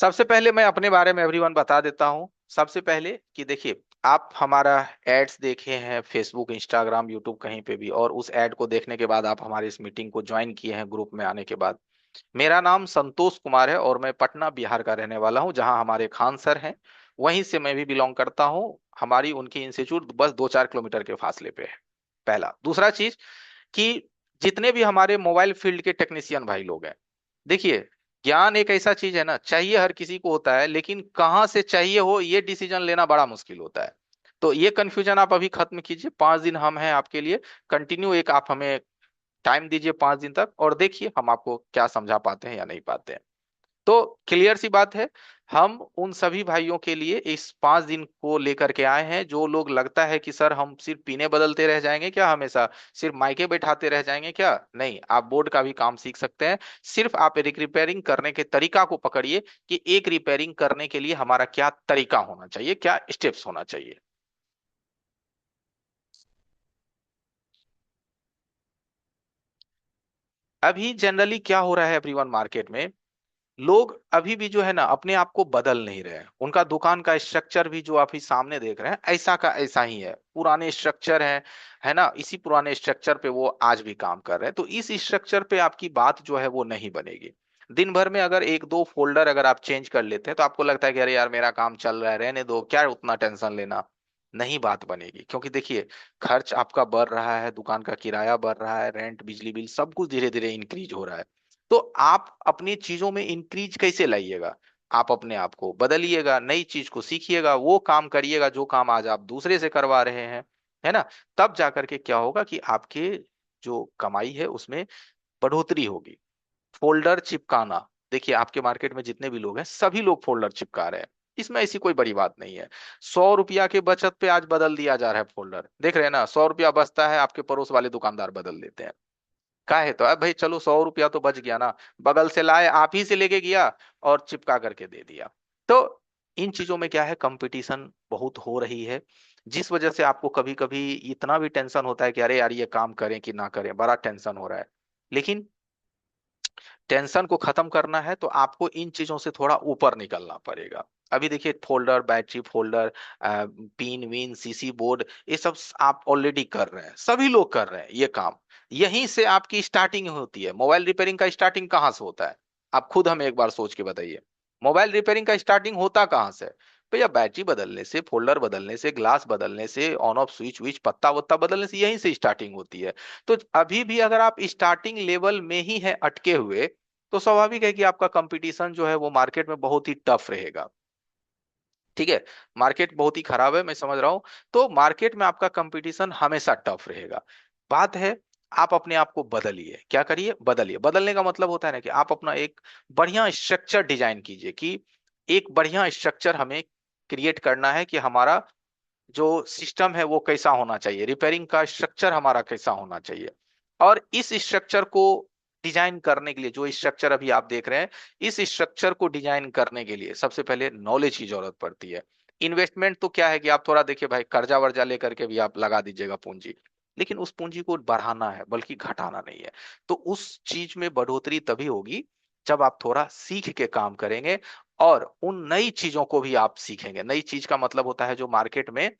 सबसे पहले मैं अपने बारे में एवरीवन बता देता हूँ। सबसे पहले कि देखिए, आप हमारा एड्स देखे हैं फेसबुक, इंस्टाग्राम, यूट्यूब, कहीं पे भी, और उस एड को देखने के बाद आप हमारी इस मीटिंग को ज्वाइन किए हैं ग्रुप में आने के बाद। मेरा नाम संतोष कुमार है और मैं पटना बिहार का रहने वाला हूँ, जहाँ हमारे खान सर हैं। वहीं से मैं भी बिलोंग करता हूँ। हमारी उनकी इंस्टीट्यूट बस 2-4 किलोमीटर के फासले पे है। पहला। दूसरा चीज कि जितने भी हमारे मोबाइल फील्ड के टेक्नीशियन भाई लोग हैं, देखिए, ज्ञान एक ऐसा चीज है ना, चाहिए हर किसी को होता है, लेकिन कहाँ से चाहिए हो ये डिसीजन लेना बड़ा मुश्किल होता है। तो ये कंफ्यूजन आप अभी खत्म कीजिए। 5 दिन हम हैं आपके लिए। कंटिन्यू एक आप हमें टाइम दीजिए 5 दिन तक, और देखिए हम आपको क्या समझा पाते हैं या नहीं पाते हैं। तो क्लियर सी बात है, हम उन सभी भाइयों के लिए इस 5 दिन को लेकर के आए हैं। जो लोग लगता है कि सर हम सिर्फ पीने बदलते रह जाएंगे क्या, हमेशा सिर्फ माइके बैठाते रह जाएंगे क्या, नहीं, आप बोर्ड का भी काम सीख सकते हैं। सिर्फ आप एक रिपेयरिंग करने के तरीका को पकड़िए कि एक रिपेयरिंग करने के लिए हमारा क्या तरीका होना चाहिए, क्या स्टेप्स होना चाहिए। अभी जनरली क्या हो रहा है एवरीवन, मार्केट में लोग अभी भी जो है ना अपने आप को बदल नहीं रहे हैं। उनका दुकान का स्ट्रक्चर भी जो आप ही सामने देख रहे हैं ऐसा का ऐसा ही है, पुराने स्ट्रक्चर है ना, इसी पुराने स्ट्रक्चर पे वो आज भी काम कर रहे हैं। तो इस स्ट्रक्चर पे आपकी बात जो है वो नहीं बनेगी। दिन भर में अगर एक दो फोल्डर अगर आप चेंज कर लेते हैं तो आपको लगता है कि अरे यार मेरा काम चल रहा है, रहने दो, क्या उतना टेंशन लेना। नहीं बात बनेगी, क्योंकि देखिए, खर्च आपका बढ़ रहा है, दुकान का किराया बढ़ रहा है, रेंट, बिजली बिल, सब कुछ धीरे धीरे इंक्रीज हो रहा है। तो आप अपनी चीजों में इंक्रीज कैसे लाइएगा? आप अपने आप को बदलिएगा, नई चीज को सीखिएगा, वो काम करिएगा जो काम आज आप दूसरे से करवा रहे हैं, है ना। तब जाकर के क्या होगा कि आपके जो कमाई है उसमें बढ़ोतरी होगी। फोल्डर चिपकाना, देखिए आपके मार्केट में जितने भी लोग हैं सभी लोग फोल्डर चिपका रहे हैं। इसमें ऐसी कोई बड़ी बात नहीं है। 100 रुपया के बचत पे आज बदल दिया जा रहा है फोल्डर, देख रहे हैं ना, 100 रुपया बचता है, आपके पड़ोस वाले दुकानदार बदल देते हैं। का है तो अब भाई चलो 100 रुपया तो बच गया ना, बगल से लाए, आप ही से लेके गया और चिपका करके दे दिया। तो इन चीजों में क्या है, कंपटीशन बहुत हो रही है, जिस वजह से आपको कभी कभी इतना भी टेंशन होता है कि अरे यार ये काम करें कि ना करें, बड़ा टेंशन हो रहा है। लेकिन टेंशन को खत्म करना है तो आपको इन चीजों से थोड़ा ऊपर निकलना पड़ेगा। अभी देखिए, folder, battery folder, pin win, CC board, ये सब आप ऑलरेडी कर रहे हैं, सभी लोग कर रहे हैं ये काम। यहीं से आपकी स्टार्टिंग होती है। मोबाइल रिपेयरिंग का स्टार्टिंग कहाँ से होता है? आप खुद हमें एक बार सोच के बताइए, मोबाइल रिपेयरिंग का स्टार्टिंग होता कहाँ से? भैया बैटरी बदलने से, फोल्डर बदलने से, ग्लास बदलने से, ऑन ऑफ स्विच विच, पत्ता वत्ता बदलने से, यहीं से स्टार्टिंग होती है। तो अभी भी अगर आप स्टार्टिंग लेवल में ही है अटके हुए, तो स्वाभाविक है कि आपका कंपटीशन जो है वो मार्केट में बहुत ही टफ रहेगा। ठीक है, मार्केट बहुत ही खराब है, मैं समझ रहा हूं। तो मार्केट में आपका कंपटीशन हमेशा टफ रहेगा। बात है, आप अपने आप को बदलिए। क्या करिए? बदलिए। बदलने का मतलब होता है ना कि आप अपना एक बढ़िया स्ट्रक्चर डिजाइन कीजिए, कि एक बढ़िया स्ट्रक्चर हमें क्रिएट करना है कि हमारा जो सिस्टम है वो कैसा होना चाहिए, रिपेयरिंग का स्ट्रक्चर हमारा कैसा होना चाहिए। और इस स्ट्रक्चर को डिजाइन करने के लिए, जो स्ट्रक्चर अभी आप देख रहे हैं, इस स्ट्रक्चर को डिजाइन करने के लिए सबसे पहले नॉलेज की जरूरत पड़ती है। इन्वेस्टमेंट तो क्या है कि आप थोड़ा देखिए भाई, कर्जा वर्जा लेकर के भी आप लगा दीजिएगा पूंजी, लेकिन उस पूंजी को बढ़ाना है बल्कि घटाना नहीं है। तो उस चीज में बढ़ोतरी तभी होगी जब आप थोड़ा सीख के काम करेंगे, और उन नई चीजों को भी आप सीखेंगे। नई चीज का मतलब होता है जो मार्केट में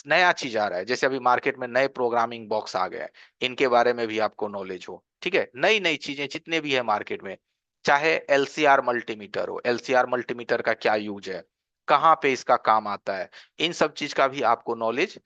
नया चीज आ रहा है, जैसे अभी मार्केट में नए प्रोग्रामिंग बॉक्स आ गए हैं, इनके बारे में भी आपको नॉलेज हो। ठीक है, नई नई चीजें जितने भी है मार्केट में, चाहे एलसीआर मल्टीमीटर हो, एलसीआर मल्टीमीटर का क्या यूज है, कहाँ पे इसका काम आता है, इन सब चीज का भी आपको नॉलेज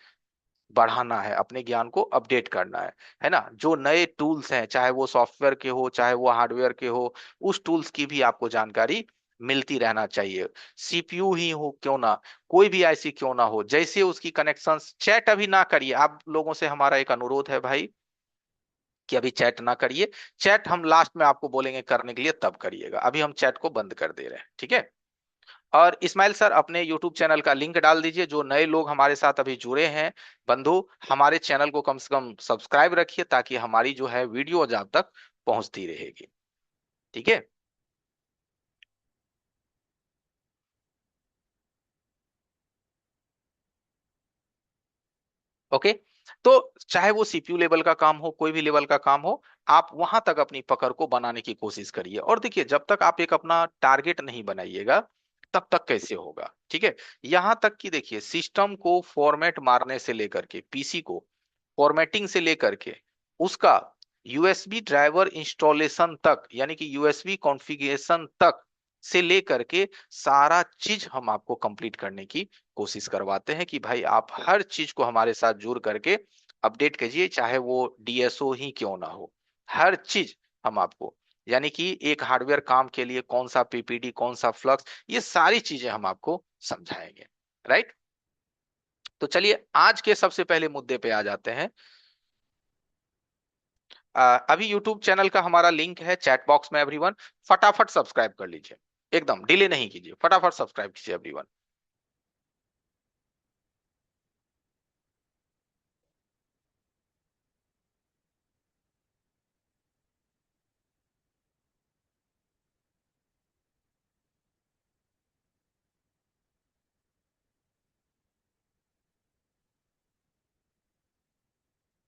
बढ़ाना है, अपने ज्ञान को अपडेट करना है ना। जो नए टूल्स हैं, चाहे वो सॉफ्टवेयर के हो चाहे वो हार्डवेयर के हो, उस टूल्स की भी आपको जानकारी मिलती रहना चाहिए। सीपीयू ही हो क्यों ना, कोई भी आईसी क्यों ना हो, जैसे उसकी कनेक्शंस, चैट अभी ना करिए। आप लोगों से हमारा एक अनुरोध है भाई कि अभी चैट ना करिए। चैट हम लास्ट में आपको बोलेंगे करने के लिए, तब करिएगा। अभी हम चैट को बंद कर दे रहे हैं, ठीक है। और इस्माइल सर, अपने यूट्यूब चैनल का लिंक डाल दीजिए। जो नए लोग हमारे साथ अभी जुड़े हैं बंधु, हमारे चैनल को कम से कम सब्सक्राइब रखिए, ताकि हमारी जो है वीडियो आप तक पहुंचती रहेगी। ठीक है। ओके। तो चाहे वो सीपीयू लेवल का काम हो, कोई भी लेवल का काम हो, आप वहां तक अपनी पकड़ को बनाने की कोशिश करिए। और देखिए, जब तक आप एक अपना टारगेट नहीं बनाइएगा, तब तक कैसे होगा, ठीक है। यहां तक कि देखिए, सिस्टम को फॉर्मेट मारने से लेकर के, पीसी को फॉर्मेटिंग से लेकर के, उसका यूएसबी ड्राइवर इंस्टॉलेशन तक, यानी कि यूएसबी कॉन्फ़िगरेशन तक से लेकर के सारा चीज हम आपको कंप्लीट करने की कोशिश करवाते हैं कि भाई आप हर चीज को हमारे साथ जुड़ करके अपडेट कीजिए, चाहे वो डीएसओ ही क्यों ना हो, हर चीज हम आपको, यानी कि एक हार्डवेयर काम के लिए कौन सा पीपीडी, कौन सा फ्लक्स, ये सारी चीजें हम आपको समझाएंगे। राइट। तो चलिए आज के सबसे पहले मुद्दे पे आ जाते हैं। अभी यूट्यूब चैनल का हमारा लिंक है चैट बॉक्स में एवरीवन, फटाफट सब्सक्राइब कर लीजिए, एकदम डिले नहीं कीजिए, फटाफट सब्सक्राइब कीजिए एवरीवन।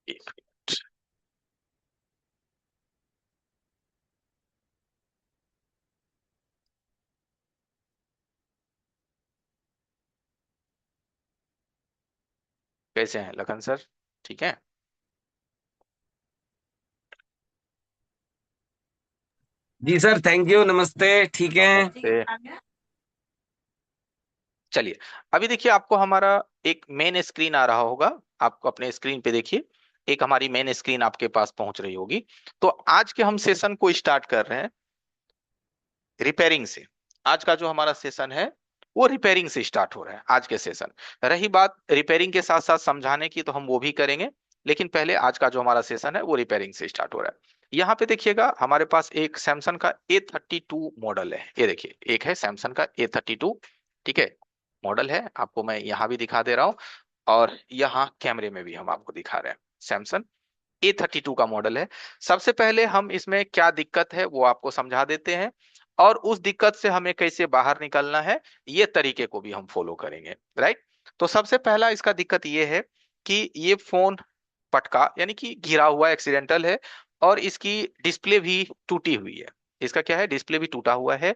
एक मिनट। कैसे हैं लखन सर, ठीक है? जी सर, थैंक यू, नमस्ते, ठीक है। नमस्ते। चलिए, अभी देखिए आपको हमारा एक मेन स्क्रीन आ रहा होगा, आपको अपने स्क्रीन पे देखिए, एक हमारी मेन स्क्रीन आपके पास पहुंच रही होगी। तो आज के हम सेशन को स्टार्ट कर रहे हैं रिपेयरिंग से। आज का जो हमारा सेशन है वो रिपेयरिंग से स्टार्ट हो रहा है आज के सेशन। रही बात रिपेयरिंग के साथ साथ समझाने की, तो हम वो भी करेंगे, लेकिन पहले आज का जो हमारा सेशन है वो रिपेयरिंग से स्टार्ट हो रहा है। यहाँ पे देखिएगा, हमारे पास एक सैमसंग का A32 मॉडल है, ये देखिए एक है सैमसंग का A32, ठीक है। मॉडल है, आपको मैं यहाँ भी दिखा दे रहा हूँ, और यहाँ कैमरे में भी हम आपको दिखा रहे हैं। सैमसंग A32 का मॉडल है। सबसे पहले हम इसमें क्या दिक्कत है वो आपको समझा देते हैं, और उस दिक्कत से हमें कैसे बाहर निकलना है, ये तरीके को भी हम फॉलो करेंगे। राइट। तो सबसे पहला इसका दिक्कत ये है कि ये फोन पटका, यानी कि गिरा हुआ एक्सीडेंटल है, और इसकी डिस्प्ले भी टूटी हुई है। इसका क्या है, डिस्प्ले भी टूटा हुआ है।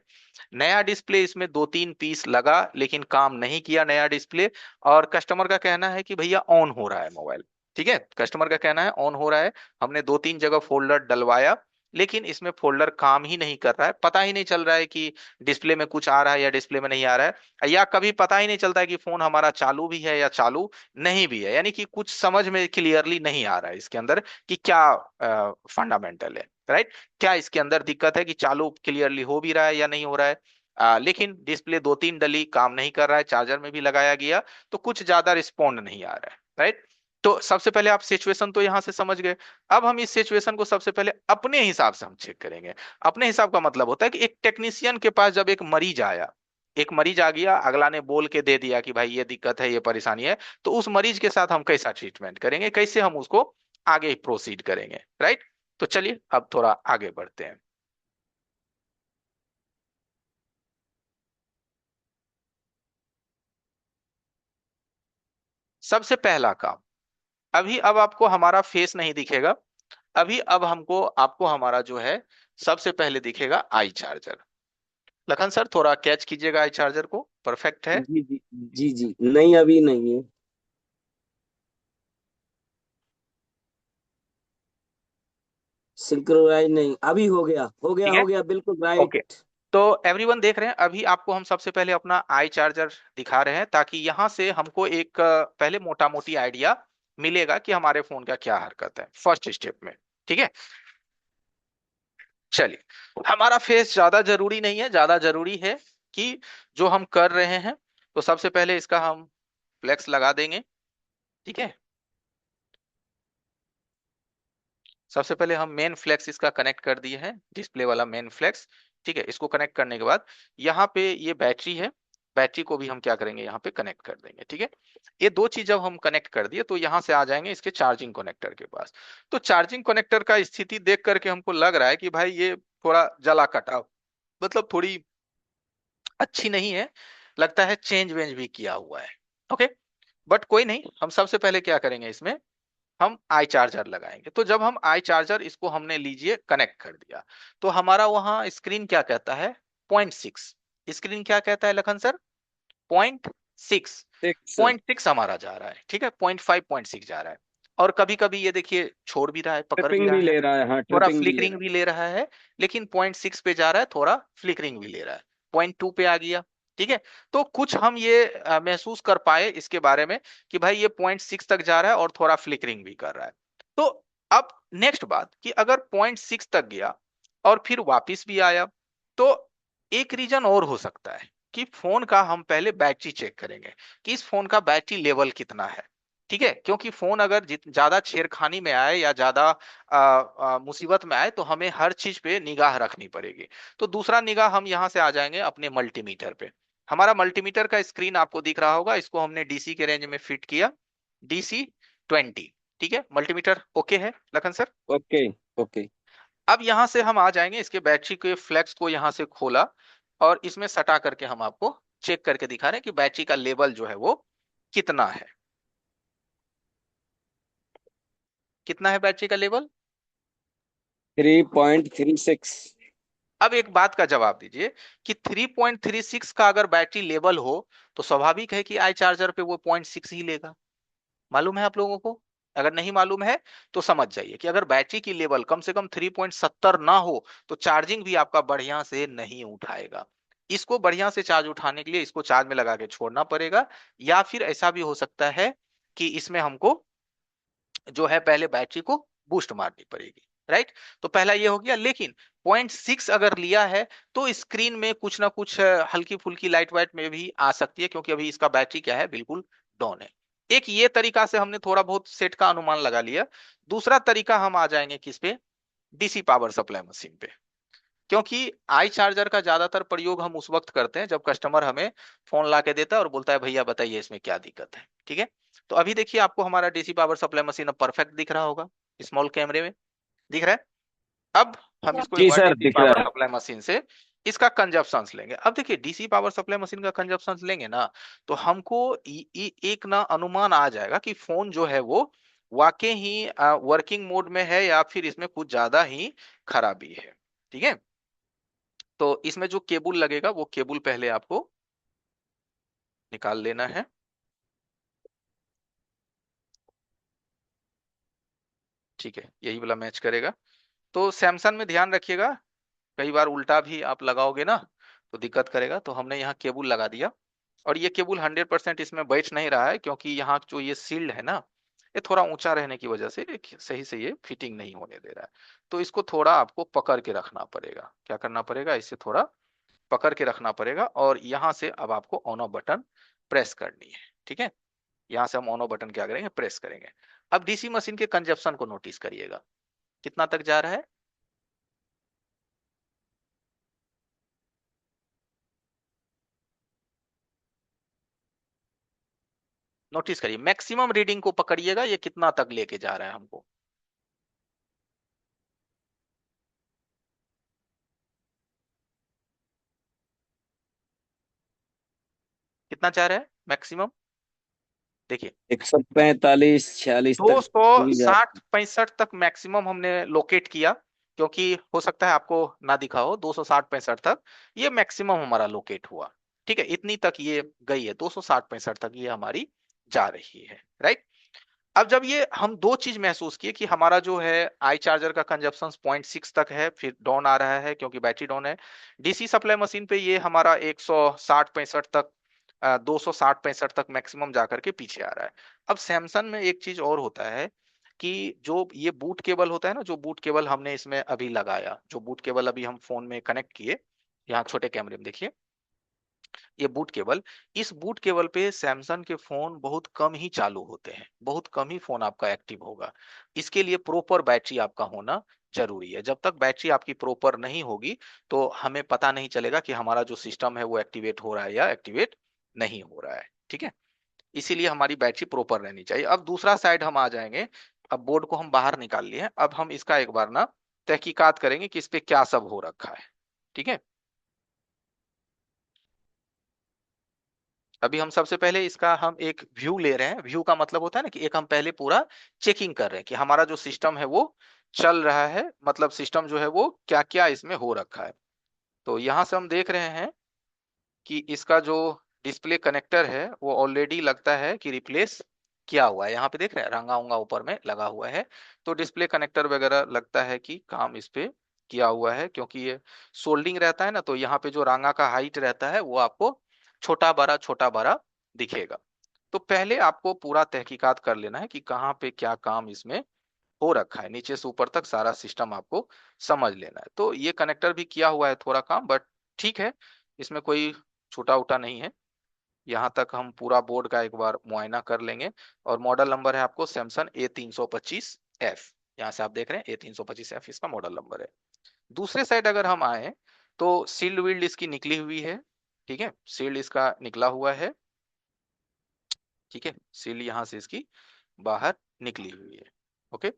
नया डिस्प्ले इसमें दो तीन पीस लगा, लेकिन काम नहीं किया नया डिस्प्ले। और कस्टमर का कहना है कि भैया ऑन हो रहा है मोबाइल, ठीक है, कस्टमर का कहना है ऑन हो रहा है। हमने दो तीन जगह फोल्डर डलवाया, लेकिन इसमें फोल्डर काम ही नहीं कर रहा है। पता ही नहीं चल रहा है कि डिस्प्ले में कुछ आ रहा है या डिस्प्ले में नहीं आ रहा है, या कभी पता ही नहीं चलता है कि फोन हमारा चालू भी है या चालू नहीं भी है, यानी कि कुछ समझ में क्लियरली नहीं आ रहा है इसके अंदर कि क्या फंडामेंटल है। राइट। क्या इसके अंदर दिक्कत है कि चालू क्लियरली हो भी रहा है या नहीं हो रहा है। लेकिन डिस्प्ले दो तीन डली, काम नहीं कर रहा है, चार्जर में भी लगाया गया, तो कुछ ज्यादा रिस्पॉन्ड नहीं आ रहा है। राइट। तो सबसे पहले आप सिचुएशन तो यहां से समझ गए। अब हम इस सिचुएशन को सबसे पहले अपने हिसाब से हम चेक करेंगे। अपने हिसाब का मतलब होता है कि एक टेक्नीशियन के पास जब एक मरीज आया, एक मरीज आ गया, अगला ने बोल के दे दिया कि भाई ये दिक्कत है, ये परेशानी है, तो उस मरीज के साथ हम कैसा ट्रीटमेंट करेंगे, कैसे हम उसको आगे प्रोसीड करेंगे। राइट। तो चलिए अब थोड़ा आगे बढ़ते हैं। सबसे पहला काम, अभी अब आपको हमारा फेस नहीं दिखेगा, अभी अब हमको आपको हमारा जो है सबसे पहले दिखेगा आई चार्जर। लखन सर थोड़ा कैच कीजिएगा आई चार्जर को, परफेक्ट है। जी जी। जी जी, नहीं अभी नहीं है। सिंक्रोनाइज नहीं, अभी हो गया हो गया ठीक है। हो गया, बिल्कुल ओके। राइट। तो एवरीवन देख रहे हैं, अभी आपको हम सबसे पहले अपना आई चार्जर दिखा रहे हैं, ताकि यहां से हमको एक पहले मोटा मोटी आइडिया मिलेगा कि हमारे फोन का क्या हरकत है फर्स्ट स्टेप में। ठीक है। चलिए, हमारा फेस ज्यादा जरूरी नहीं है, ज्यादा जरूरी है कि जो हम कर रहे हैं, तो सबसे पहले इसका हम फ्लेक्स लगा देंगे। ठीक है। सबसे पहले हम मेन फ्लेक्स इसका कनेक्ट कर दिए हैं, डिस्प्ले वाला मेन फ्लेक्स। ठीक है, इसको कनेक्ट करने के बाद यहाँ पे ये बैटरी है, बैटरी को भी हम क्या करेंगे, यहाँ पे कनेक्ट कर देंगे। ठीक है। ये दो चीज जब हम कनेक्ट कर दिए, तो यहाँ से आ जाएंगे इसके चार्जिंग कनेक्टर के पास। तो चार्जिंग कनेक्टर का स्थिति देख करके हमको लग रहा है कि भाई ये थोड़ा जला कटा, मतलब थोड़ी अच्छी नहीं है, लगता है चेंज वेंज भी किया हुआ है। ओके। बट कोई नहीं, हम सबसे पहले क्या करेंगे इसमें, हम आई चार्जर लगाएंगे। तो जब हम आई चार्जर इसको हमने लीजिए कनेक्ट कर दिया, तो हमारा वहां स्क्रीन क्या कहता है, 0.6। स्क्रीन क्या कहता है लखन सर, 0.6। 6। 0.6 हमारा जा रहा है, ठीक है, 0.5 0.6 जा रहा है। और कभी कभी ये देखिए छोड़ भी रहा है, पकड़ भी ट्रिपिंग रहा भी है, ले रहा है, हाँ थोड़ा ट्रिपिंग भी ले फ्लिकरिंग रहा भी ले रहा है, लेकिन 0.6 पे जा रहा है, थोड़ा फ्लिकरिंग भी ले रहा है, 0.2 पे आ गया। ठीक है। तो कुछ हम ये महसूस कर पाए इसके बारे में कि भाई ये 0.6 तक जा रहा है और थोड़ा फ्लिकरिंग भी कर रहा है। तो अब नेक्स्ट बात कि अगर 0.6 तक गया और फिर वापिस भी आया, तो एक रीजन और हो सकता है कि फोन का हम पहले बैटरी चेक करेंगे कि इस फोन का बैटरी लेवल कितना है। ठीक है, क्योंकि फोन अगर ज्यादा छेड़खानी में आए या ज्यादा मुसीबत में आए तो हमें हर चीज पे निगाह रखनी पड़ेगी। तो दूसरा निगाह हम यहाँ से आ जाएंगे अपने मल्टीमीटर पे। हमारा मल्टीमीटर का स्क्रीन आपको दिख रहा होगा, इसको हमने डीसी के रेंज में फिट किया, DC 20। ठीक है, मल्टीमीटर ओके है लखन सर। है। ओके। ओके। अब यहां से हम आ जाएंगे, इसके बैटरी के फ्लैक्स को यहां से खोला और इसमें सटा करके हम आपको चेक करके दिखा रहे हैं कि बैटरी का लेवल जो है वो कितना है। कितना है बैटरी का लेवल। 3.36। अब एक बात का जवाब दीजिए कि 3.36 का अगर बैटरी लेवल हो तो स्वाभाविक है कि आई चार्जर पे वो 0.6 ही लेगा। मालूम है आप लोगों को। अगर नहीं मालूम है तो समझ जाइए कि अगर बैटरी की लेवल कम से कम 3.70 ना हो तो चार्जिंग भी आपका बढ़िया से नहीं उठाएगा। इसको बढ़िया से चार्ज उठाने के लिए इसको चार्ज में लगा के छोड़ना पड़ेगा, या फिर ऐसा भी हो सकता है कि इसमें हमको जो है पहले बैटरी को बूस्ट मारनी पड़ेगी। राइट। तो पहला ये हो गया, लेकिन 0.6 अगर लिया है तो स्क्रीन में कुछ ना कुछ हल्की फुल्की लाइट वाइट में भी आ सकती है, क्योंकि अभी इसका बैटरी क्या है, बिल्कुल डाउन है। एक ये तरीका से हमने थोड़ा बहुत सेट का अनुमान लगा लिया। दूसरा तरीका हम आ जाएंगे किस पे, डीसी पावर सप्लाई मशीन पे। क्योंकि आई चार्जर का ज्यादातर प्रयोग हम उस वक्त करते हैं जब कस्टमर हमें फोन ला के देता है और बोलता है भैया बताइए इसमें क्या दिक्कत है। ठीक है। तो अभी देखिए आपको हमारा डीसी पावर सप्लाई मशीन अब परफेक्ट दिख रहा होगा, स्मॉल कैमरे में दिख रहा है। अब हम इसको एक जी बार सर, डीसी दिख पावर रहा है। सप्लाई मशीन से इसका कंजप्शन लेंगे। अब देखिए डीसी पावर सप्लाई मशीन का कंजप्शन लेंगे ना, तो हमको एक ना अनुमान आ जाएगा कि फोन जो है वो वाकई ही वर्किंग मोड में है या फिर इसमें कुछ ज्यादा ही खराबी है। ठीक है। तो इसमें जो केबल लगेगा वो केबल पहले आपको निकाल लेना है। ठीक है, यही वाला मैच करेगा। तो सैमसंग में ध्यान रखिएगा, कई बार उल्टा भी आप लगाओगे ना तो दिक्कत करेगा। तो हमने यहाँ केबल लगा दिया, और ये केबल 100% इसमें बैठ नहीं रहा है, क्योंकि यहाँ जो ये सील्ड है ना, ये थोड़ा ऊंचा रहने की वजह से सही से ये फिटिंग नहीं होने दे रहा है। तो इसको थोड़ा आपको पकड़ के रखना पड़ेगा। क्या करना पड़ेगा, इसे थोड़ा पकड़ के रखना पड़ेगा, और यहाँ से अब आपको ऑन ऑफ बटन प्रेस करनी है। ठीक है। यहाँ से हम ऑन ऑफ बटन क्या करेंगे, प्रेस करेंगे। अब डीसी मशीन के कंजप्शन को नोटिस करिएगा, कितना तक जा रहा है। नोटिस करिए, मैक्सिमम रीडिंग को पकड़िएगा, ये कितना तक लेके जा रहा है हमको। कितना जा रहा है मैक्सिमम, देखिए। 145-46 दो तक सौ भी जा साठ पैंसठ तक मैक्सिमम हमने लोकेट किया, क्योंकि हो सकता है आपको ना दिखा हो, 260-65 तक ये मैक्सिमम हमारा लोकेट हुआ। ठीक है, इतनी तक ये गई है, 260-65 तक ये हमारी जा रही है। राइट। अब जब ये हम दो चीज महसूस किए कि हमारा जो है आई चार्जर का कंजप्शन 0.6 तक है, फिर डाउन आ रहा है क्योंकि बैटरी डाउन है, डीसी सप्लाई मशीन पे ये हमारा 160-65 तक 260-65 तक मैक्सिमम जाकर के पीछे आ रहा है। अब सैमसंग में एक चीज और होता है कि जो ये बूट केबल होता है ना, जो बूट केबल हमने इसमें अभी लगाया, जो बूट केबल अभी हम फोन में कनेक्ट किए, यहाँ छोटे कैमरे में देखिए, ये बूट केबल, इस बूट केबल पे सैमसंग के फोन बहुत कम ही चालू होते हैं, बहुत कम ही फोन आपका एक्टिव होगा। इसके लिए प्रॉपर बैटरी आपका होना जरूरी है। जब तक बैटरी आपकी प्रॉपर नहीं होगी तो हमें पता नहीं चलेगा कि हमारा जो सिस्टम है वो एक्टिवेट हो रहा है या एक्टिवेट नहीं हो रहा है। ठीक है। इसीलिए हमारी बैटरी प्रॉपर रहनी चाहिए। अब दूसरा साइड हम आ जाएंगे, अब बोर्ड को हम बाहर निकाल लिए हैं, अब हम इसका एक बार ना तहकीकात करेंगे कि इस पे क्या सब हो रखा है। ठीक है। अभी हम सबसे पहले इसका हम एक व्यू ले रहे हैं। व्यू का मतलब होता है ना कि एक हम पहले पूरा चेकिंग कर रहे हैं कि हमारा जो सिस्टम है वो चल रहा है, मतलब सिस्टम जो है वो क्या क्या इसमें हो रखा है। तो यहाँ से हम देख रहे हैं कि इसका जो डिस्प्ले कनेक्टर है वो ऑलरेडी लगता है कि रिप्लेस किया हुआ है। यहाँ पे देख रहे हैं रंगा उंगा ऊपर में लगा हुआ है। तो डिस्प्ले कनेक्टर वगैरह लगता है कि काम इस पे किया हुआ है, क्योंकि ये सोल्डिंग रहता है ना, तो यहाँ पे जो रंगा का हाइट रहता है वो आपको छोटा बड़ा दिखेगा। तो पहले आपको पूरा तहकीकात कर लेना है कि कहाँ पे क्या काम इसमें हो रखा है, नीचे से ऊपर तक सारा सिस्टम आपको समझ लेना है। तो ये कनेक्टर भी किया हुआ है थोड़ा काम, बट ठीक है, इसमें कोई छूटा उटा नहीं है। यहाँ तक हम पूरा बोर्ड का एक बार मुआयना कर लेंगे। और मॉडल नंबर है आपको सैमसंग A325F। यहाँ से आप देख रहे हैं A325F इसका मॉडल नंबर है। दूसरे साइड अगर हम आए तो सील्ड विल्ड इसकी निकली हुई है। ठीक है, सील्ड इसका निकला हुआ है। ठीक है, सील्ड यहाँ से इसकी बाहर निकली हुई है। ओके।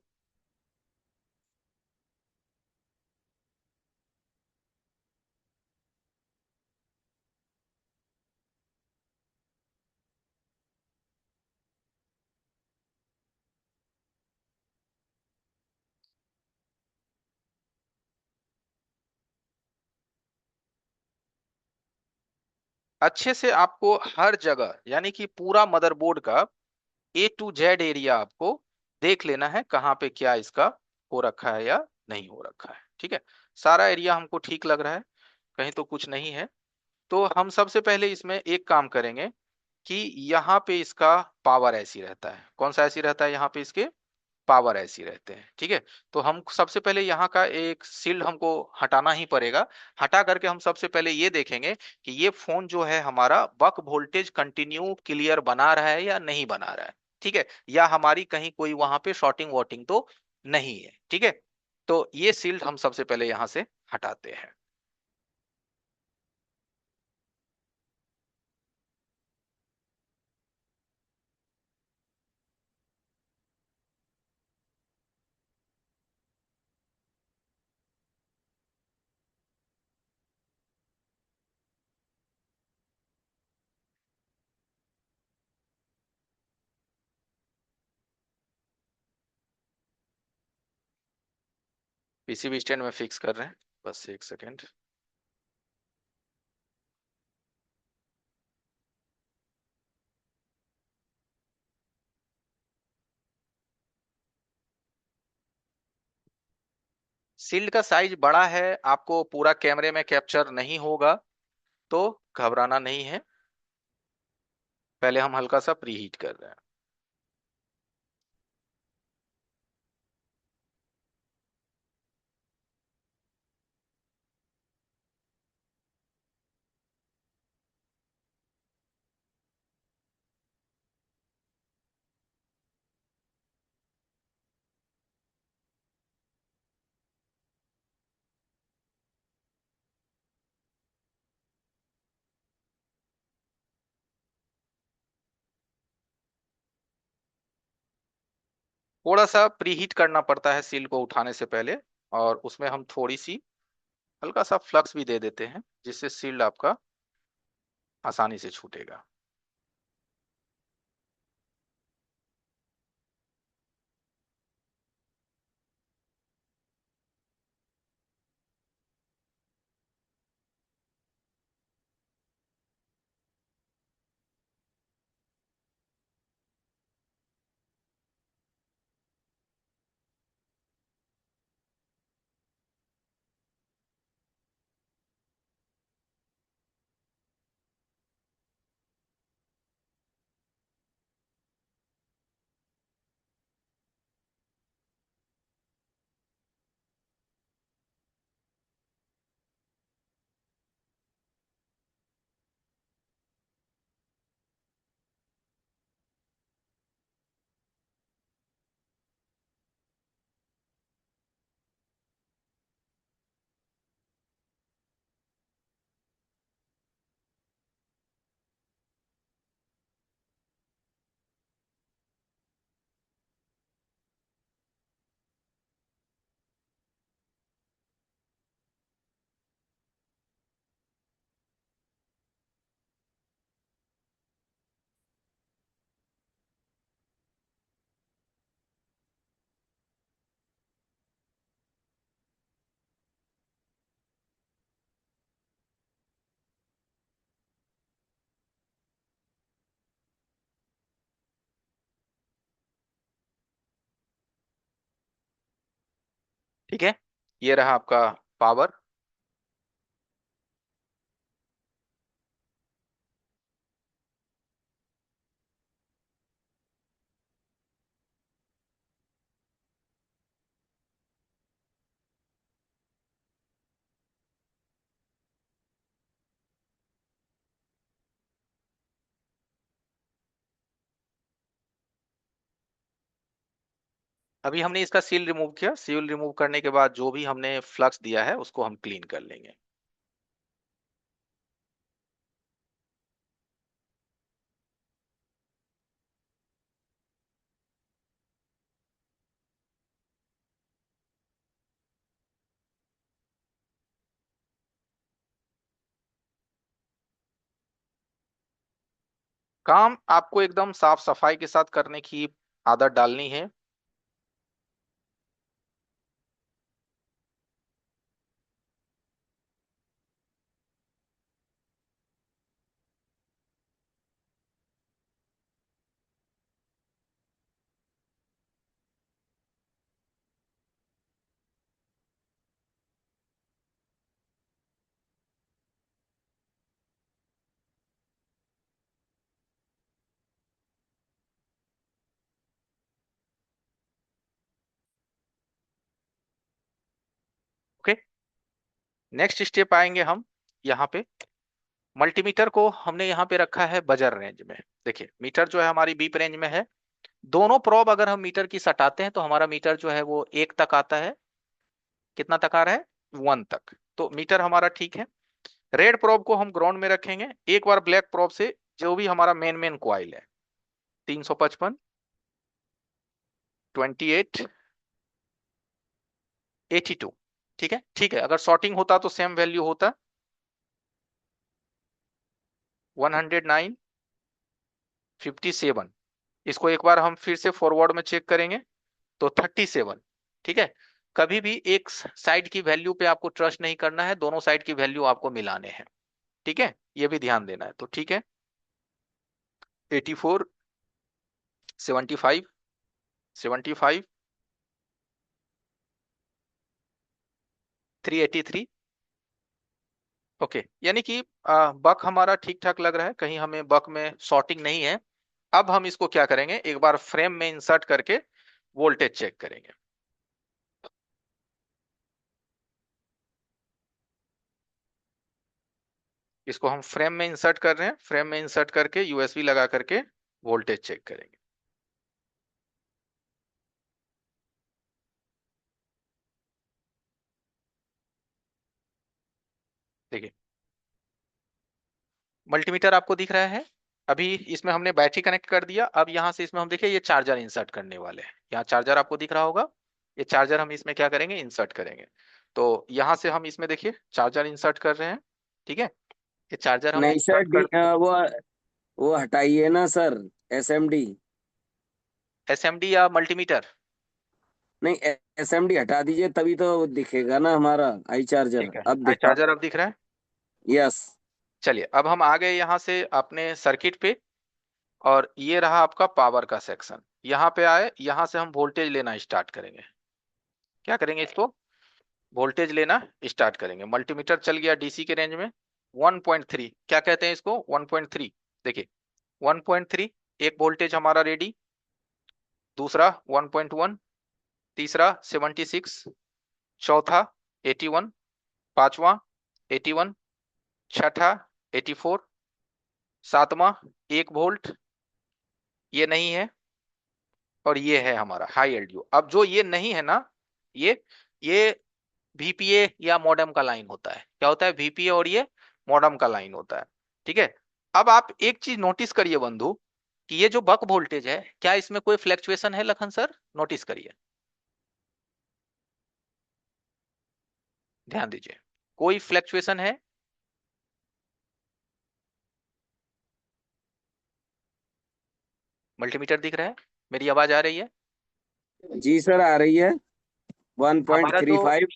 अच्छे से आपको हर जगह यानी कि पूरा मदरबोर्ड का A to Z एरिया आपको देख लेना है, कहाँ पे क्या इसका हो रखा है या नहीं हो रखा है। ठीक है, सारा एरिया हमको ठीक लग रहा है, कहीं तो कुछ नहीं है। तो हम सबसे पहले इसमें एक काम करेंगे कि यहाँ पे इसका पावर ऐसी रहता है। कौन सा ऐसी रहता है? यहाँ पे इसके पावर ऐसी रहते हैं। ठीक है, तो हम सबसे पहले यहाँ का एक सील्ड हमको हटाना ही पड़ेगा। हटा करके हम सबसे पहले ये देखेंगे कि ये फोन जो है हमारा बक वोल्टेज कंटिन्यू क्लियर बना रहा है या नहीं बना रहा है। ठीक है, या हमारी कहीं कोई वहां पे शॉर्टिंग वॉटिंग तो नहीं है। ठीक है, तो ये सील्ड हम सबसे पहले यहाँ से हटाते हैं। पीसीबी स्टैंड में फिक्स कर रहे हैं, बस एक सेकेंड। सील्ड का साइज बड़ा है, आपको पूरा कैमरे में कैप्चर नहीं होगा, तो घबराना नहीं है। पहले हम हल्का सा प्री हीट कर रहे हैं। थोड़ा सा प्री हीट करना पड़ता है सील को उठाने से पहले, और उसमें हम थोड़ी सी हल्का सा फ्लक्स भी दे देते हैं, जिससे सील्ड आपका आसानी से छूटेगा। ये रहा आपका पावर। अभी हमने इसका सील रिमूव किया। सील रिमूव करने के बाद जो भी हमने फ्लक्स दिया है उसको हम क्लीन कर लेंगे। काम आपको एकदम साफ सफाई के साथ करने की आदत डालनी है। ओके, नेक्स्ट स्टेप आएंगे हम यहाँ पे। मल्टीमीटर को हमने यहाँ पे रखा है बजर रेंज में। देखिए मीटर जो है हमारी बीप रेंज में है। दोनों प्रोब अगर हम मीटर की सटाते हैं तो हमारा मीटर जो है वो 1 तक आता है। कितना तक आ रहा है? 1 तक। तो मीटर हमारा ठीक है। रेड प्रोब को हम ग्राउंड में रखेंगे। एक बार ब्लैक प्रोब से जो भी हमारा मेन क्वाइल है, 355, 28, 82। ठीक है, ठीक है। अगर शॉर्टिंग होता तो सेम वैल्यू होता, 109, 57। इसको एक बार हम फिर से फॉरवर्ड में चेक करेंगे तो 37। ठीक है। कभी भी एक साइड की वैल्यू पे आपको ट्रस्ट नहीं करना है, दोनों साइड की वैल्यू आपको मिलाने हैं। ठीक है, ये भी ध्यान देना है। तो ठीक है, 84, 75, 75, 383। ओके, यानी कि बक हमारा ठीक ठाक लग रहा है, कहीं हमें बक में शॉर्टिंग नहीं है। अब हम इसको क्या करेंगे, एक बार फ्रेम में इंसर्ट करके वोल्टेज चेक करेंगे। इसको हम फ्रेम में इंसर्ट कर रहे हैं। फ्रेम में इंसर्ट करके यूएसबी लगा करके वोल्टेज चेक करेंगे। देखिए मल्टीमीटर आपको दिख रहा है। अभी इसमें हमने बैटरी कनेक्ट कर दिया। अब यहाँ से इसमें हम देखिए ये चार्जर इंसर्ट करने वाले हैं। यहाँ चार्जर आपको दिख रहा होगा। ये चार्जर हम इसमें क्या करेंगे, इंसर्ट करेंगे। तो यहाँ से हम इसमें देखिए चार्जर इंसर्ट कर रहे हैं। ठीक है, ये चार्जर हम नहीं सर, इंसर्ट कर। वो हटाइए ना सर। एसएमडी। एसएमडी या मल्टीमीटर? नहीं, एसएमडी हटा दीजिए, तभी तो दिखेगा ना हमारा आई चार्जर। ठीक है, अब आई दिखा। चार्जर अब दिख रहा है। यस। चलिए अब हम आ गए यहाँ से अपने सर्किट पे। और ये रहा आपका पावर का सेक्शन। यहाँ पे आए, यहाँ से हम वोल्टेज लेना स्टार्ट करेंगे। क्या करेंगे, इसको वोल्टेज लेना स्टार्ट करेंगे। मल्टीमीटर चल गया डीसी के रेंज में। 1.3, क्या कहते हैं इसको, 1.3। देखिए 1.3, एक वोल्टेज हमारा रेडी। दूसरा 1.1, तीसरा 76, चौथा 81, पांचवा 81, छठा 84, सातवां 1 वोल्ट, ये नहीं है। और ये है हमारा हाई एलडीओ। अब जो ये नहीं है ना, ये वीपीए या मॉडेम का लाइन होता है। क्या होता है, वीपीए, और ये मॉडेम का लाइन होता है। ठीक है। अब आप एक चीज नोटिस करिए बंधु, कि ये जो बक वोल्टेज है, क्या इसमें कोई फ्लक्चुएशन है लखन सर? नोटिस करिए, ध्यान दीजिए, कोई फ्लक्चुएशन है? मल्टीमीटर दिख रहा है? मेरी आवाज आ रही है? जी सर, आ रही है। वन पॉइंट हमारा थ्री जो फाइव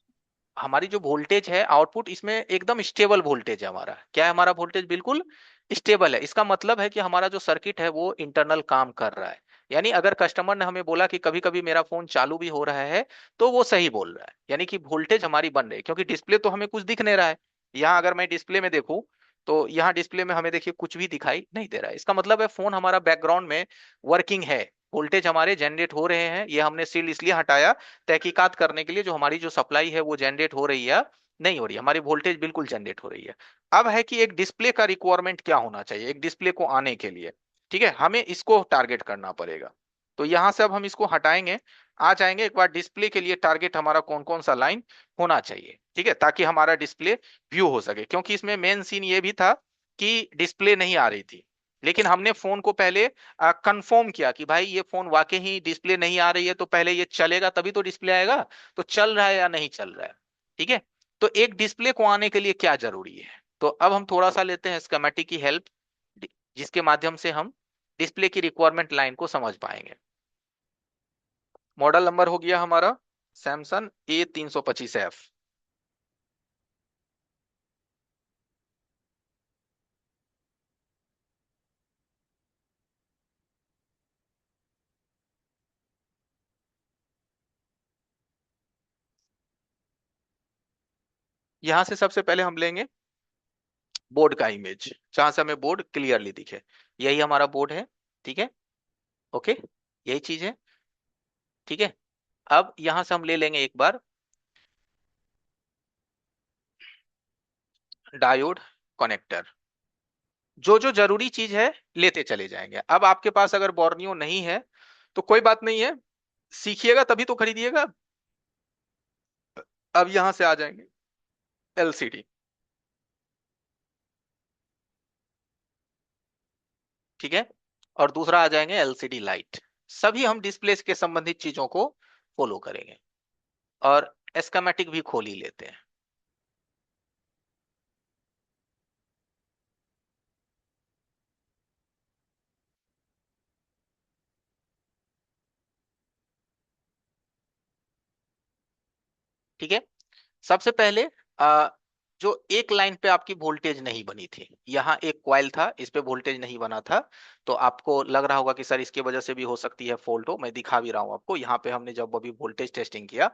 हमारी जो वोल्टेज है आउटपुट, इसमें एकदम स्टेबल वोल्टेज है हमारा। क्या है, हमारा वोल्टेज बिल्कुल स्टेबल है। इसका मतलब है कि हमारा जो सर्किट है वो इंटरनल काम कर रहा है। यानी अगर कस्टमर ने हमें बोला कि कभी कभी मेरा फोन चालू भी हो रहा है, तो वो सही बोल रहा है, यानी कि वोल्टेज हमारी बन रही है, क्योंकि डिस्प्ले तो हमें कुछ दिख नहीं रहा है। यहाँ अगर मैं डिस्प्ले में देखूं, तो यहाँ डिस्प्ले में हमें देखिए कुछ भी दिखाई नहीं दे रहा है। इसका मतलब है फोन हमारा बैकग्राउंड में वर्किंग है, वोल्टेज हमारे जनरेट हो रहे हैं। ये हमने सील इसलिए हटाया, तहकीकात करने के लिए, जो हमारी जो सप्लाई है वो जनरेट हो रही है नहीं हो रही है, हमारी वोल्टेज बिल्कुल जनरेट हो रही है। अब है कि एक डिस्प्ले का रिक्वायरमेंट क्या होना चाहिए एक डिस्प्ले को आने के लिए। ठीक है, हमें इसको टारगेट करना पड़ेगा। तो यहां से अब हम इसको हटाएंगे, आ जाएंगे एक बार डिस्प्ले के लिए टारगेट हमारा कौन कौन सा लाइन होना चाहिए, ठीक है, ताकि हमारा डिस्प्ले व्यू हो सके। क्योंकि इसमें मेन सीन ये भी था कि डिस्प्ले नहीं आ रही थी, लेकिन हमने फोन को पहले कंफर्म किया कि भाई ये फोन वाकई ही डिस्प्ले नहीं आ रही है, तो पहले ये चलेगा तभी तो डिस्प्ले आएगा, तो चल रहा है या नहीं चल रहा है। ठीक है, तो एक डिस्प्ले को आने के लिए क्या जरूरी है। तो अब हम थोड़ा सा लेते हैं स्कीमेटिक की हेल्प, जिसके माध्यम से हम डिस्प्ले की रिक्वायरमेंट लाइन को समझ पाएंगे। मॉडल नंबर हो गया हमारा सैमसंग A325F। यहां से सबसे पहले हम लेंगे बोर्ड का इमेज, जहां से हमें बोर्ड क्लियरली दिखे। यही हमारा बोर्ड है, ठीक है, ओके, यही चीज है, ठीक है। अब यहां से हम ले लेंगे एक बार डायोड कनेक्टर, जो जो जरूरी चीज है लेते चले जाएंगे। अब आपके पास अगर बोर्नियो नहीं है तो कोई बात नहीं है, सीखिएगा तभी तो खरीदिएगा। अब यहां से आ जाएंगे एलसीडी, ठीक है, और दूसरा आ जाएंगे एलसीडी लाइट। सभी हम डिस्प्ले के संबंधित चीजों को फॉलो करेंगे, और एस्केमेटिक भी खोल ही लेते हैं। ठीक है, सबसे पहले आ, जो एक लाइन पे आपकी वोल्टेज नहीं बनी थी, यहाँ एक कॉइल था, इस पे वोल्टेज नहीं बना था। तो आपको लग रहा होगा कि सर इसकी वजह से भी हो सकती है फॉल्ट हो, मैं दिखा भी रहा हूँ आपको। यहाँ पे हमने जब अभी वोल्टेज टेस्टिंग किया,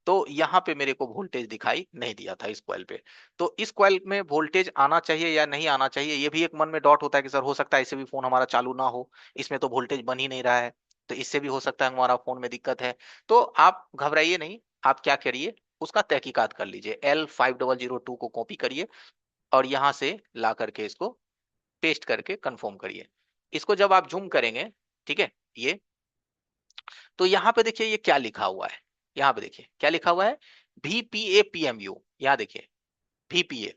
तो यहाँ पे मेरे को वोल्टेज दिखाई नहीं दिया था इस कॉइल पे। तो इस कॉइल में वोल्टेज आना चाहिए या नहीं आना चाहिए, ये भी एक मन में डॉट होता है कि सर हो सकता है इससे भी फोन हमारा चालू ना हो, इसमें तो वोल्टेज बन ही नहीं रहा है, तो इससे भी हो सकता है हमारा फोन में दिक्कत है। तो आप घबराइए नहीं, आप क्या करिए, उसका तहकीकात कर लीजिए। L5002 को कॉपी करिए, और यहां से ला करके इसको पेस्ट करके कंफर्म करिए। इसको जब आप जूम करेंगे, ठीक है, ये, तो यहाँ पे देखिए ये क्या लिखा हुआ है, यहाँ पे देखिए क्या लिखा हुआ है, VPA PMU। यहाँ देखिए VPA,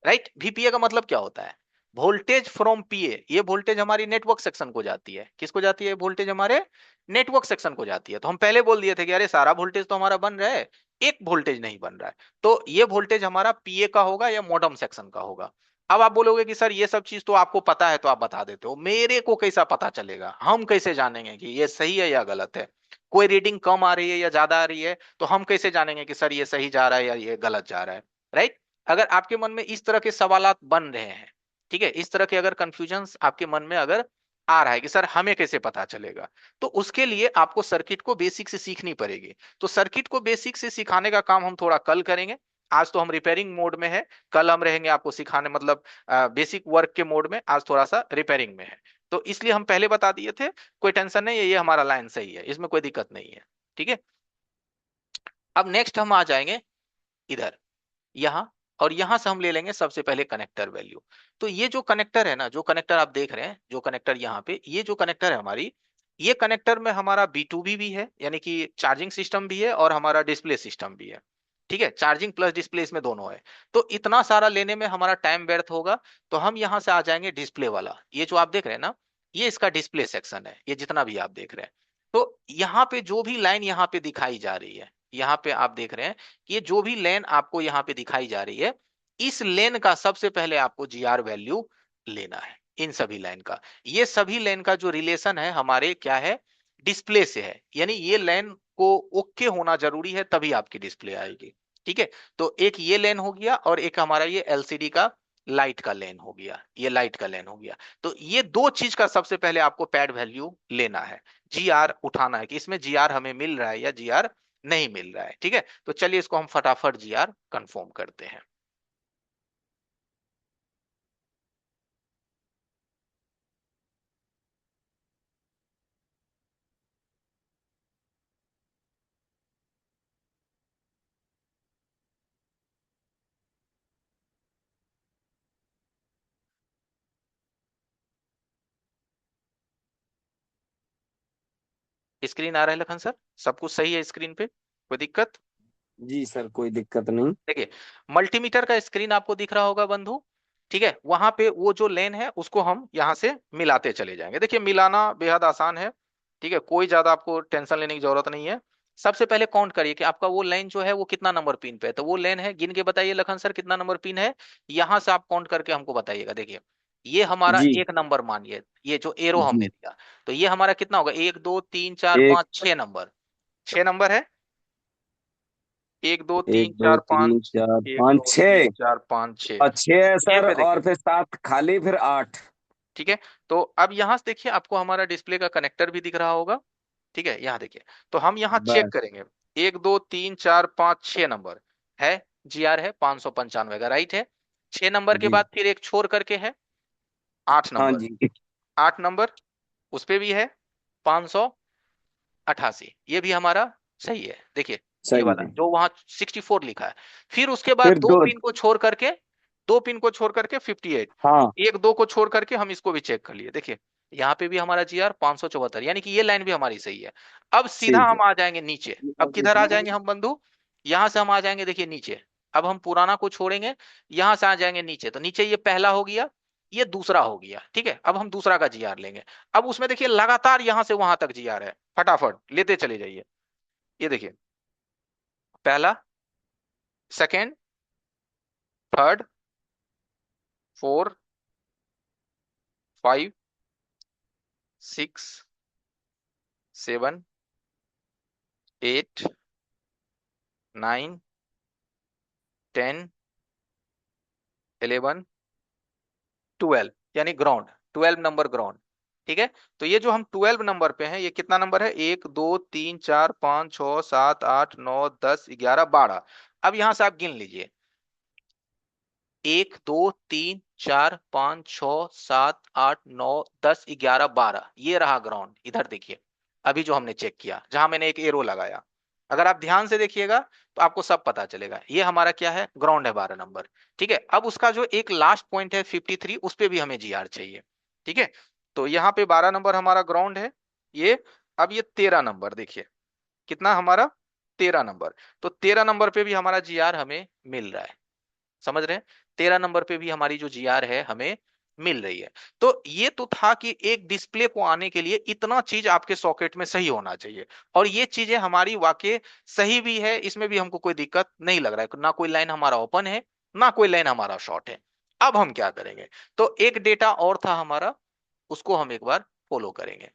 राइट, VPA का मतलब क्या होता है, वोल्टेज फ्रॉम पीए। ये वोल्टेज हमारी नेटवर्क सेक्शन को जाती है, किसको जाती है, वोल्टेज हमारे नेटवर्क सेक्शन को जाती है। तो हम पहले बोल दिए थे कि अरे सारा वोल्टेज तो हमारा बन रहा है, एक वोल्टेज नहीं बन रहा है, तो ये वोल्टेज हमारा पीए का होगा या मॉडम सेक्शन का होगा। अब आप बोलोगे कि सर ये सब चीज तो आपको पता है तो आप बता देते हो, मेरे को कैसा पता चलेगा, हम कैसे जानेंगे कि ये सही है या गलत है। कोई रीडिंग कम आ रही है या ज्यादा आ रही है, तो हम कैसे जानेंगे कि सर ये सही जा रहा है या ये गलत जा रहा है, राइट। अगर आपके मन में इस तरह के सवालात बन रहे हैं, ठीक है, इस तरह के अगर कंफ्यूजन्स आपके मन में अगर आ रहा है कि सर हमें कैसे पता चलेगा, तो उसके लिए आपको सर्किट को बेसिक से सीखनी पड़ेगी। तो सर्किट को बेसिक से सिखाने का काम हम थोड़ा कल करेंगे। आज तो हम रिपेयरिंग मोड में है, कल हम रहेंगे आपको सिखाने, मतलब बेसिक वर्क के मोड में, आज थोड़ा सा रिपेयरिंग में है। तो इसलिए हम पहले बता दिए थे, कोई टेंशन नहीं है, ये हमारा लाइन सही है, इसमें कोई दिक्कत नहीं है, ठीक है। अब नेक्स्ट हम आ जाएंगे इधर, यहाँ, और यहां से हम ले लेंगे सबसे पहले कनेक्टर वैल्यू। तो ये जो कनेक्टर है ना, जो कनेक्टर आप देख रहे हैं, जो कनेक्टर यहाँ पे, ये जो कनेक्टर है हमारी, ये कनेक्टर में हमारा B2B भी है, यानी कि चार्जिंग सिस्टम भी है, और हमारा डिस्प्ले सिस्टम भी है। ठीक है, चार्जिंग प्लस डिस्प्ले इसमें दोनों है। तो इतना सारा लेने में हमारा टाइम व्यर्थ होगा। तो हम यहाँ से आ जाएंगे डिस्प्ले वाला, ये जो आप देख रहे हैं ना, ये इसका डिस्प्ले सेक्शन है, ये जितना भी आप देख रहे हैं। तो यहाँ पे जो भी लाइन यहाँ पे दिखाई जा रही है, यहाँ पे आप देख रहे हैं कि ये जो भी लेन आपको यहाँ पे दिखाई जा रही है, इस लेन का सबसे पहले आपको GR वैल्यू लेना है, इन सभी लाइन का। ये सभी लेन का जो रिलेशन है हमारे क्या है, डिस्प्ले से है, यानी ये लेन को ओके होना जरूरी है, तभी आपकी डिस्प्ले आएगी। ठीक है, तो एक ये लेन हो गया, और एक हमारा ये LCD का लाइट का लेन हो गया, ये लाइट का लेन हो गया। तो ये दो चीज का सबसे पहले आपको पैड वैल्यू लेना है, जी आर उठाना है कि इसमें जी आर हमें मिल रहा है या जी आर नहीं मिल रहा है। ठीक है, तो चलिए इसको हम फटाफट जी आर कंफर्म करते हैं। स्क्रीन आ रहा है लखन सर? सब कुछ सही है स्क्रीन पे, कोई दिक्कत? जी सर, कोई दिक्कत नहीं। देखिए, मल्टीमीटर का स्क्रीन आपको दिख रहा होगा बंधु। ठीक है, वहां पे वो जो लेन है उसको हम यहां से मिलाते चले जाएंगे। देखिए, मिलाना बेहद आसान है। ठीक है, कोई ज्यादा आपको टेंशन लेने की जरूरत नहीं है। सबसे पहले काउंट करिए कि आपका वो लाइन जो है वो कितना नंबर पिन पे है। तो वो लाइन है, गिन के बताइए लखन सर कितना नंबर पिन है। यहां से आप काउंट करके हमको बताइएगा। देखिए, ये हमारा जी। एक नंबर मानिए, ये जो एरो हमने जी। दिया, तो ये हमारा कितना होगा? एक दो तीन चार एक, पाँच छह नंबर, छह नंबर है। एक दो तीन एक दो चार तीन पाँच, चार एक पाँच दो तीन छः। चार पाँच छः। और छः है छह सर, पे देखिए। और फिर सात खाली, फिर 8। ठीक है, तो अब यहां से देखिए आपको हमारा डिस्प्ले का कनेक्टर भी दिख रहा होगा। ठीक है, यहाँ देखिए, तो हम यहाँ चेक बस। करेंगे। एक दो तीन चार पाँच छह नंबर है, जी आर है 595 का, राइट है। छह नंबर के जी। बाद फिर एक छोड़ करके है आठ हाँ नंबर, जी। आठ नंबर उस पे भी है 588, ये भी हमारा सही है। देखिए, ये सही वाला है। जो वहां 64 लिखा है। फिर उसके बाद फिर दो दो। पिन को छोड़ करके, दो पिन को छोड़ करके 58, हाँ। एक दो को छोड़ करके हम इसको भी चेक कर लिए। देखिए, यहाँ पे भी हमारा जी आर 574, यानी कि ये लाइन भी हमारी सही है। अब सीधा ठीक है। हम आ जाएंगे नीचे। अब किधर आ जाएंगे हम बंधु? यहां से हम आ जाएंगे, देखिए नीचे। अब हम पुराना को छोड़ेंगे, यहां से आ जाएंगे नीचे। तो नीचे ये पहला हो गया, ये दूसरा हो गया। ठीक है, अब हम दूसरा का जीआर लेंगे। अब उसमें देखिए लगातार यहां से वहां तक जीआर है, फटाफट लेते चले जाइए। ये देखिए, पहला, second, third, four, five, six, seven, eight, nine, ten, 11, 12, यानी ग्राउंड, 12 नंबर ग्राउंड। ठीक है, तो ये जो हम 12 नंबर पे हैं, ये कितना नंबर है? एक दो तीन चार पाँच छ सात आठ नौ 10 11 12। अब यहां से आप गिन लीजिए, एक दो तीन चार पाँच छ सात आठ नौ 10 11 12, ये रहा ग्राउंड। इधर देखिए, अभी जो हमने चेक किया, जहां मैंने एक एरो लगाया, अगर आप ध्यान से देखिएगा तो आपको सब पता चलेगा। ये हमारा क्या है? ग्राउंड है, 12 नंबर। ठीक है, अब उसका जो एक लास्ट पॉइंट है 53, उस पे भी हमें जी आर चाहिए। ठीक है, तो यहाँ पे 12 नंबर हमारा ग्राउंड है। ये, अब ये 13 नंबर देखिए, कितना हमारा? 13 नंबर। तो 13 नंबर पे भी हमारा जी आर हमें मिल रहा है, समझ रहे हैं? 13 नंबर पे भी हमारी जो जीआर है हमें मिल रही है। तो ये तो था कि एक डिस्प्ले को आने के लिए इतना चीज आपके सॉकेट में सही होना चाहिए, और ये चीजें हमारी वाकई सही भी है, इसमें भी हमको कोई दिक्कत नहीं लग रहा है। ना कोई लाइन हमारा ओपन है, ना कोई लाइन हमारा शॉर्ट है। अब हम क्या करेंगे? तो एक डेटा और था हमारा, उसको हम एक बार फॉलो करेंगे।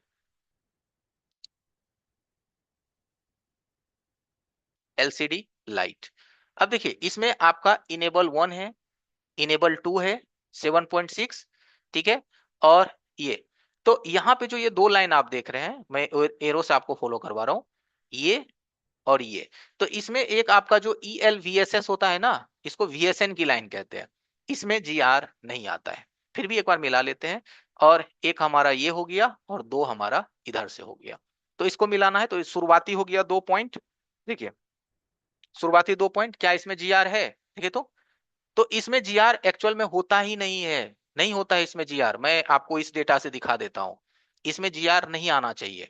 LCD light. अब देखिए, इसमें आपका इनेबल 1 है, इनेबल 2 है, 7.6। ठीक है, और ये, तो यहाँ पे जो ये दो लाइन आप देख रहे हैं, मैं एरो से आपको फॉलो करवा रहा हूं, ये और ये। तो इसमें एक आपका जो E L V S S होता है ना, इसको वीएसएन की लाइन कहते हैं, इसमें जी आर नहीं आता है। फिर भी एक बार मिला लेते हैं, और एक हमारा ये हो गया और दो हमारा इधर से हो गया। तो इसको मिलाना है, तो शुरुआती हो गया 2 पॉइंट। देखिए, शुरुआती 2 पॉइंट, क्या इसमें जी आर है? देखिए, तो इसमें जीआर एक्चुअल में होता ही नहीं है, नहीं होता है इसमें जीआर। मैं आपको इस डेटा से दिखा देता हूं, इसमें जीआर नहीं आना चाहिए।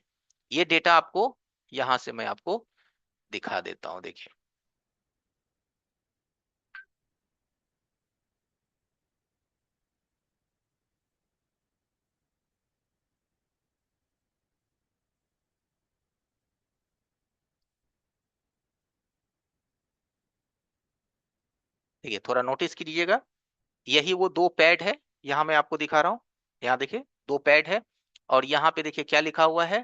ये डेटा आपको यहां से मैं आपको दिखा देता हूं, देखिए। देखिए, थोड़ा नोटिस कीजिएगा, यही वो दो पैड है, यहां मैं आपको दिखा रहा हूं। यहाँ देखिए, दो पैड है, और यहाँ पे देखिए क्या लिखा हुआ है?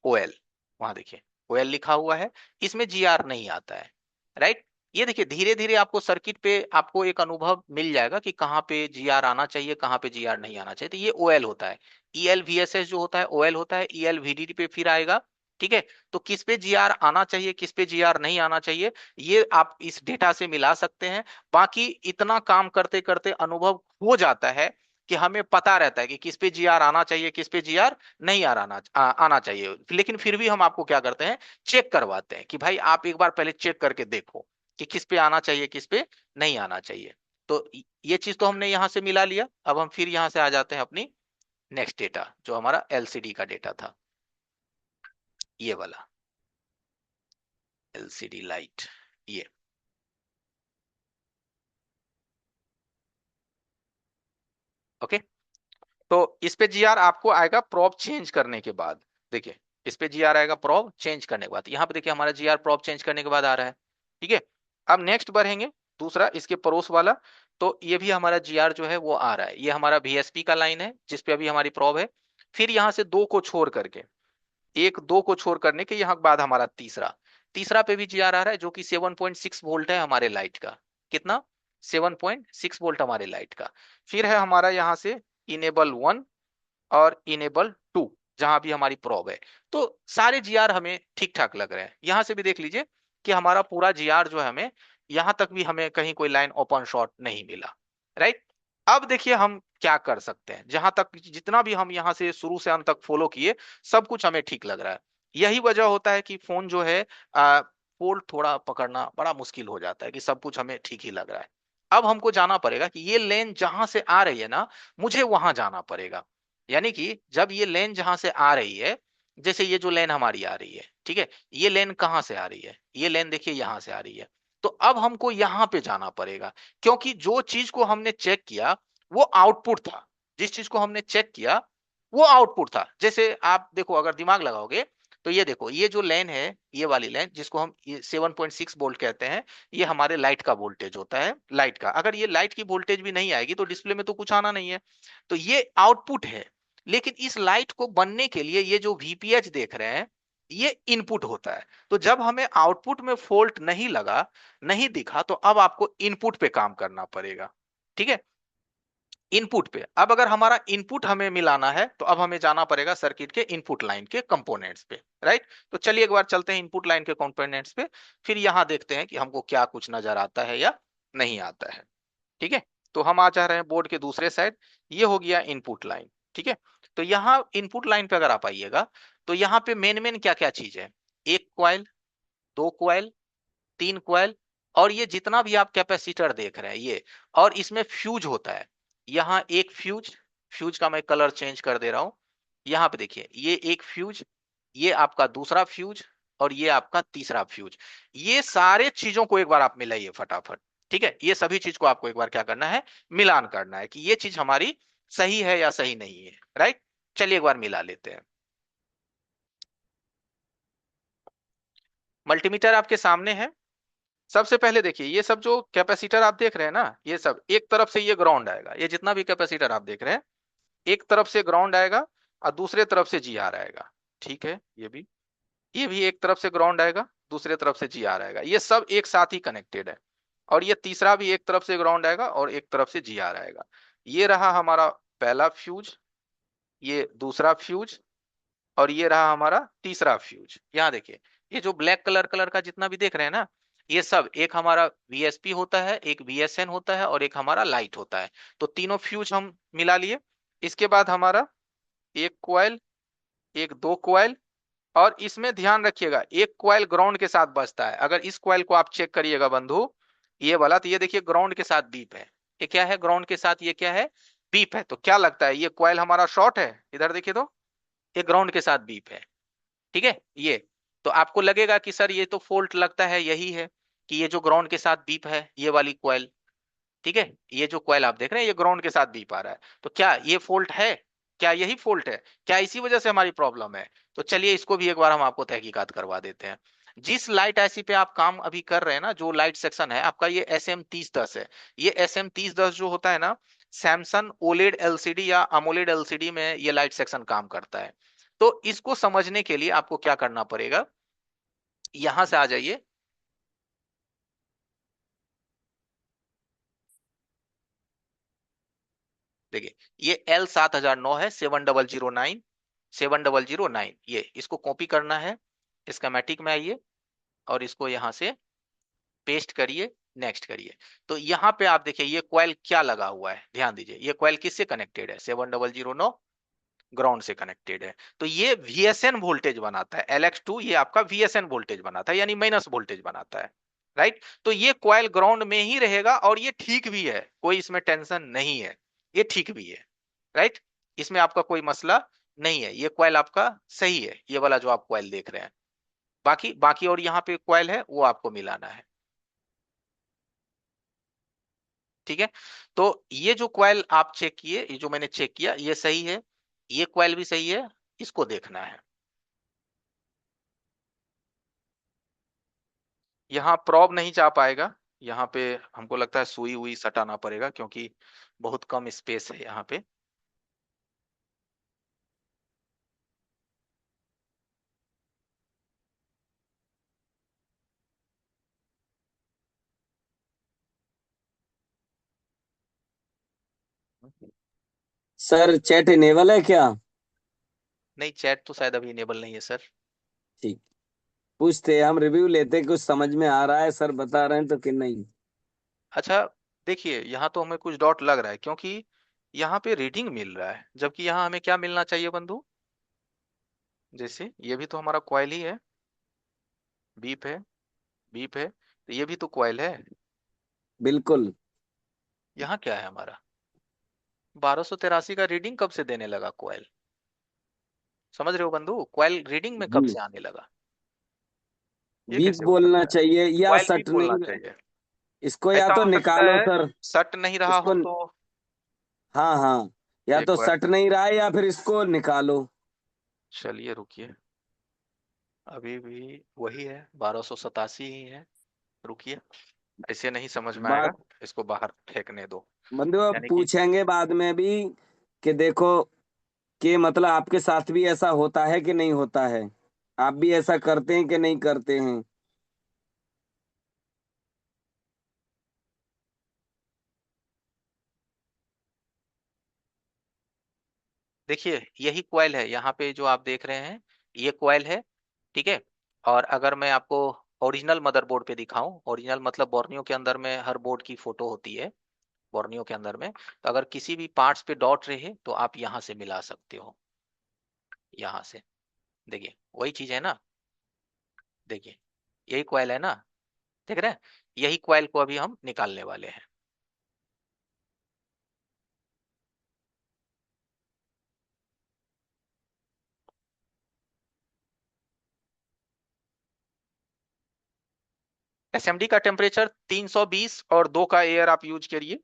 ओएल। वहां देखिए, ओएल लिखा हुआ है, इसमें जीआर नहीं आता है, राइट। ये देखिए धीरे धीरे आपको सर्किट पे आपको एक अनुभव मिल जाएगा कि कहाँ पे जीआर आना चाहिए, कहाँ पे जीआर नहीं आना चाहिए। तो ये ओएल होता है, ईएल वीएसएस जो होता है ओएल होता है, ईएल वीडीडी पे फिर आएगा। ठीक है, तो किस पे जीआर आना चाहिए, किस पे जीआर नहीं आना चाहिए, ये आप इस डेटा से मिला सकते हैं। बाकी इतना काम करते करते अनुभव हो जाता है कि हमें पता रहता है कि किस पे जीआर आना चाहिए, किस पे जीआर नहीं आना चाहिए। लेकिन फिर भी हम आपको क्या करते हैं, चेक करवाते हैं कि भाई आप एक बार पहले चेक करके देखो कि किस पे आना चाहिए, किस पे नहीं आना चाहिए। तो ये चीज तो हमने यहां से मिला लिया। अब हम फिर यहां से आ जाते हैं अपनी नेक्स्ट डेटा, जो हमारा एलसीडी का डेटा था, ये वाला एलसीडी लाइट, ये। ओके, तो इस पे जीआर आपको आएगा प्रोब चेंज करने के बाद। देखिए इस पे जीआर आएगा प्रोब चेंज करने के बाद। यहाँ पे देखिए हमारा जीआर प्रोब चेंज करने के बाद आ रहा है। ठीक है, अब नेक्स्ट बढ़ेंगे, दूसरा इसके पड़ोस वाला। तो ये भी हमारा जीआर जो है वो आ रहा है, ये हमारा वीएसपी का लाइन है जिसपे अभी हमारी प्रोब है। फिर यहाँ से दो को छोड़ करके, एक दो को छोड़ करने के यहाँ बाद हमारा तीसरा, तीसरा पे भी जीआर आ रहा है जो कि 7.6 वोल्ट है हमारे लाइट का। कितना, 7.6 वोल्ट हमारे लाइट का। फिर है हमारा यहाँ से इनेबल 1 और इनेबल 2, जहां भी हमारी प्रोब है। तो सारे जीआर हमें ठीक ठाक लग रहे हैं। यहां से भी देख लीजिए कि हमारा पूरा जीआर जो है, हमें यहां तक भी हमें कहीं कोई लाइन ओपन शॉर्ट नहीं मिला। राइट, अब देखिए हम क्या कर सकते हैं। जहां तक जितना भी हम यहां से शुरू से अंत तक फॉलो किए, सब कुछ हमें ठीक लग रहा है। यही वजह होता है कि फोन जो है फोल्ड थोड़ा पकड़ना बड़ा मुश्किल हो जाता है, कि सब कुछ हमें ठीक ही लग रहा है। अब हमको जाना पड़ेगा कि ये लेन जहां से आ रही है ना, मुझे वहां जाना पड़ेगा। यानी कि जब ये लेन जहां से आ रही है, जैसे ये जो लेन हमारी आ रही है, ठीक है, ये लेन कहां से आ रही है, ये लेन देखिए यहां से आ रही है। तो अब हमको यहां पे जाना पड़ेगा, क्योंकि जो चीज को हमने चेक किया वो आउटपुट था। जिस चीज को हमने चेक किया वो आउटपुट था। जैसे आप देखो, अगर दिमाग लगाओगे तो ये देखो, ये जो लेन है, ये वाली लेन जिसको हम ये 7.6 वोल्ट कहते हैं, ये हमारे लाइट का वोल्टेज होता है। लाइट का अगर ये लाइट की वोल्टेज भी नहीं आएगी तो डिस्प्ले में तो कुछ आना नहीं है। तो ये आउटपुट है। लेकिन इस लाइट को बनने के लिए ये जो वीपीएच देख रहे हैं, ये इनपुट होता है। तो जब हमें आउटपुट में फॉल्ट नहीं लगा, नहीं दिखा, तो अब आपको इनपुट पे काम करना पड़ेगा। ठीक है, इनपुट पे। अब अगर हमारा इनपुट हमें मिलाना है तो अब हमें जाना पड़ेगा सर्किट के इनपुट लाइन के कंपोनेंट्स पे। राइट, तो चलिए एक बार चलते हैं इनपुट लाइन के कंपोनेंट्स पे, फिर यहां देखते हैं कि हमको क्या कुछ नजर आता है या नहीं आता है। ठीक है, तो हम आ जा रहे हैं बोर्ड के दूसरे साइड। ये हो गया इनपुट लाइन। ठीक है, तो यहाँ इनपुट लाइन पे अगर आप आइएगा, तो यहाँ पे मेन मेन क्या क्या चीज है, एक क्वाइल, दो क्वाइल, तीन क्वाइल, और ये जितना भी आप कैपेसिटर देख रहे हैं ये, और इसमें फ्यूज होता है। यहाँ एक फ्यूज, फ्यूज का मैं कलर चेंज कर दे रहा हूं। यहाँ पे देखिए ये एक फ्यूज, ये आपका दूसरा फ्यूज, और ये आपका तीसरा फ्यूज। ये सारे चीजों को एक बार आप मिलाइए फटाफट। ठीक है, ये सभी चीज को आपको एक बार क्या करना है, मिलान करना है कि ये चीज हमारी सही है या सही नहीं है। राइट, चलिए एक बार मिला लेते हैं। मल्टीमीटर आपके सामने है। सबसे पहले देखिए ये सब जो कैपेसिटर आप देख रहे हैं ना, ये सब एक तरफ से ये ग्राउंड आएगा। ये जितना भी कैपेसिटर आप देख रहे हैं, एक तरफ से ग्राउंड आएगा और दूसरे तरफ से जी आर आएगा। ठीक है, ये भी एक तरफ से ग्राउंड आएगा, दूसरे तरफ से जी आर आएगा। ये सब एक साथ ही कनेक्टेड है। और ये तीसरा भी एक तरफ से ग्राउंड आएगा और एक तरफ से जी आर आएगा। ये रहा हमारा पहला फ्यूज, ये दूसरा फ्यूज, और ये रहा हमारा तीसरा फ्यूज। यहाँ देखिए ये जो ब्लैक कलर का जितना भी देख रहे हैं ना, ये सब एक हमारा वीएसपी होता है, एक वीएसएन होता है, और एक हमारा लाइट होता है। तो तीनों फ्यूज हम मिला लिए। इसके बाद हमारा एक क्वाइल, एक दो क्वाइल, और इसमें ध्यान रखिएगा एक क्वाइल ग्राउंड के साथ बजता है। अगर इस क्वाइल को आप चेक करिएगा बंधु, ये वाला, तो ये देखिए ग्राउंड के साथ बीप है। ये क्या है, ग्राउंड के साथ ये क्या है, बीप है। तो क्या लगता है ये क्वाइल हमारा शॉर्ट है? इधर देखिए तो ये ग्राउंड के साथ बीप है। ठीक है, ये तो आपको लगेगा कि सर ये तो फॉल्ट लगता है यही है, कि ये जो ग्राउंड के साथ बीप है ये वाली क्वाइल। ठीक है, ये जो क्वाइल आप देख रहे हैं ये ग्राउंड के साथ बीप आ रहा है। तो क्या ये फॉल्ट है? क्या यही फॉल्ट है? क्या इसी वजह से हमारी प्रॉब्लम है? तो चलिए इसको भी एक बार हम आपको तहकीकात करवा देते हैं। जिस लाइट ऐसी पे आप काम अभी कर रहे हैं ना, जो लाइट सेक्शन है आपका, ये SM3010 है। ये SM3010 जो होता है ना, सैमसंग ओलेड एलसीडी या अमोलेड एलसीडी में ये लाइट सेक्शन काम करता है। तो इसको समझने के लिए आपको क्या करना पड़ेगा, यहां से आ जाइए। देखिए, ये L 7009 है, 7009, 7009, ये इसको कॉपी करना है, स्कीमेटिक में आइए और इसको यहां से पेस्ट करिए, नेक्स्ट करिए। तो यहाँ पे आप देखिए ये कॉइल क्या लगा हुआ है, ध्यान दीजिए, ये कॉइल किससे कनेक्टेड है, 7009 ग्राउंड से कनेक्टेड है। तो ये VSN वोल्टेज बनाता है, LX2 ये आपका VSN वोल्टेज बनाता है, यानी माइनस वोल्टेज बनाता है, राइट। तो ये कॉइल ग्राउंड में ही रहेगा और ये ठीक भी है, कोई इसमें टेंशन नहीं है, ये ठीक भी है, राइट। इसमें आपका कोई मसला नहीं है, ये कॉइल आपका सही है, ये वाला जो आप कॉइल देख रहे हैं। बाकी बाकी और यहाँ पे कॉइल है वो आपको मिलाना है, ठीक है। तो ये जो कॉइल आप चेक किए, ये जो मैंने चेक किया ये सही है, ये कॉइल भी सही है, इसको देखना है। यहाँ प्रॉब नहीं जा पाएगा, यहाँ पे हमको लगता है सुई हुई सटाना पड़ेगा, क्योंकि बहुत कम स्पेस है यहाँ पे। सर चैट इनेबल है क्या? नहीं, चैट तो शायद अभी इनेबल नहीं है सर। ठीक। पूछते हम रिव्यू लेते, कुछ समझ में आ रहा है सर बता रहे हैं तो कि नहीं? अच्छा, देखिए यहाँ तो हमें कुछ डॉट लग रहा है, क्योंकि यहाँ पे रीडिंग मिल रहा है, जबकि यहाँ हमें क्या मिलना चाहिए बंधु, जैसे ये भी तो हमारा कॉइल ही है, बीप है, बीप है, तो ये भी तो कॉइल है। बिल्कुल। यहाँ क्या है हमारा, 1283 का रीडिंग कब से देने लगा कॉइल, समझ रहे हो बंधु, कॉइल रीडिंग में कब जी। से आने लगा, ये बीप कैसे हो बोलना सकता है, चाहिए या कॉइल भी सट बोलना नहीं। चाहिए। इसको या ऐसा तो हो सकता निकालो है सर। सट नहीं रहा हो इसको, तो, हाँ हाँ, या एक तो बार सट नहीं रहा है या फिर इसको निकालो। चलिए रुकिए, अभी भी वही है, 1287 ही है, रुकिए, ऐसे नहीं समझ में आएगा, बात इसको बाहर फेंकने दो। बंधु अब यानी कि पूछेंगे बाद में भी कि देखो, कि मतलब आपके साथ भी ऐसा होता है कि नहीं होता है, आप भी ऐसा करते हैं कि नहीं करते हैं। देखिए यही कॉइल है, यहाँ पे जो आप देख रहे हैं ये कॉइल है, ठीक है। और अगर मैं आपको ओरिजिनल मदरबोर्ड पे दिखाऊं, ओरिजिनल मतलब बोर्नियो के अंदर में हर बोर्ड की फोटो होती है, बोर्नियो के अंदर में, तो अगर किसी भी पार्ट्स पे डॉट रहे तो आप यहाँ से मिला सकते हो, यहाँ से, देखिए वही चीज है ना, देखिए यही कॉइल है ना, देख रहे हैं, यही कॉइल को अभी हम निकालने वाले हैं। SMD का टेम्परेचर 320 और 2 का एयर आप यूज करिए।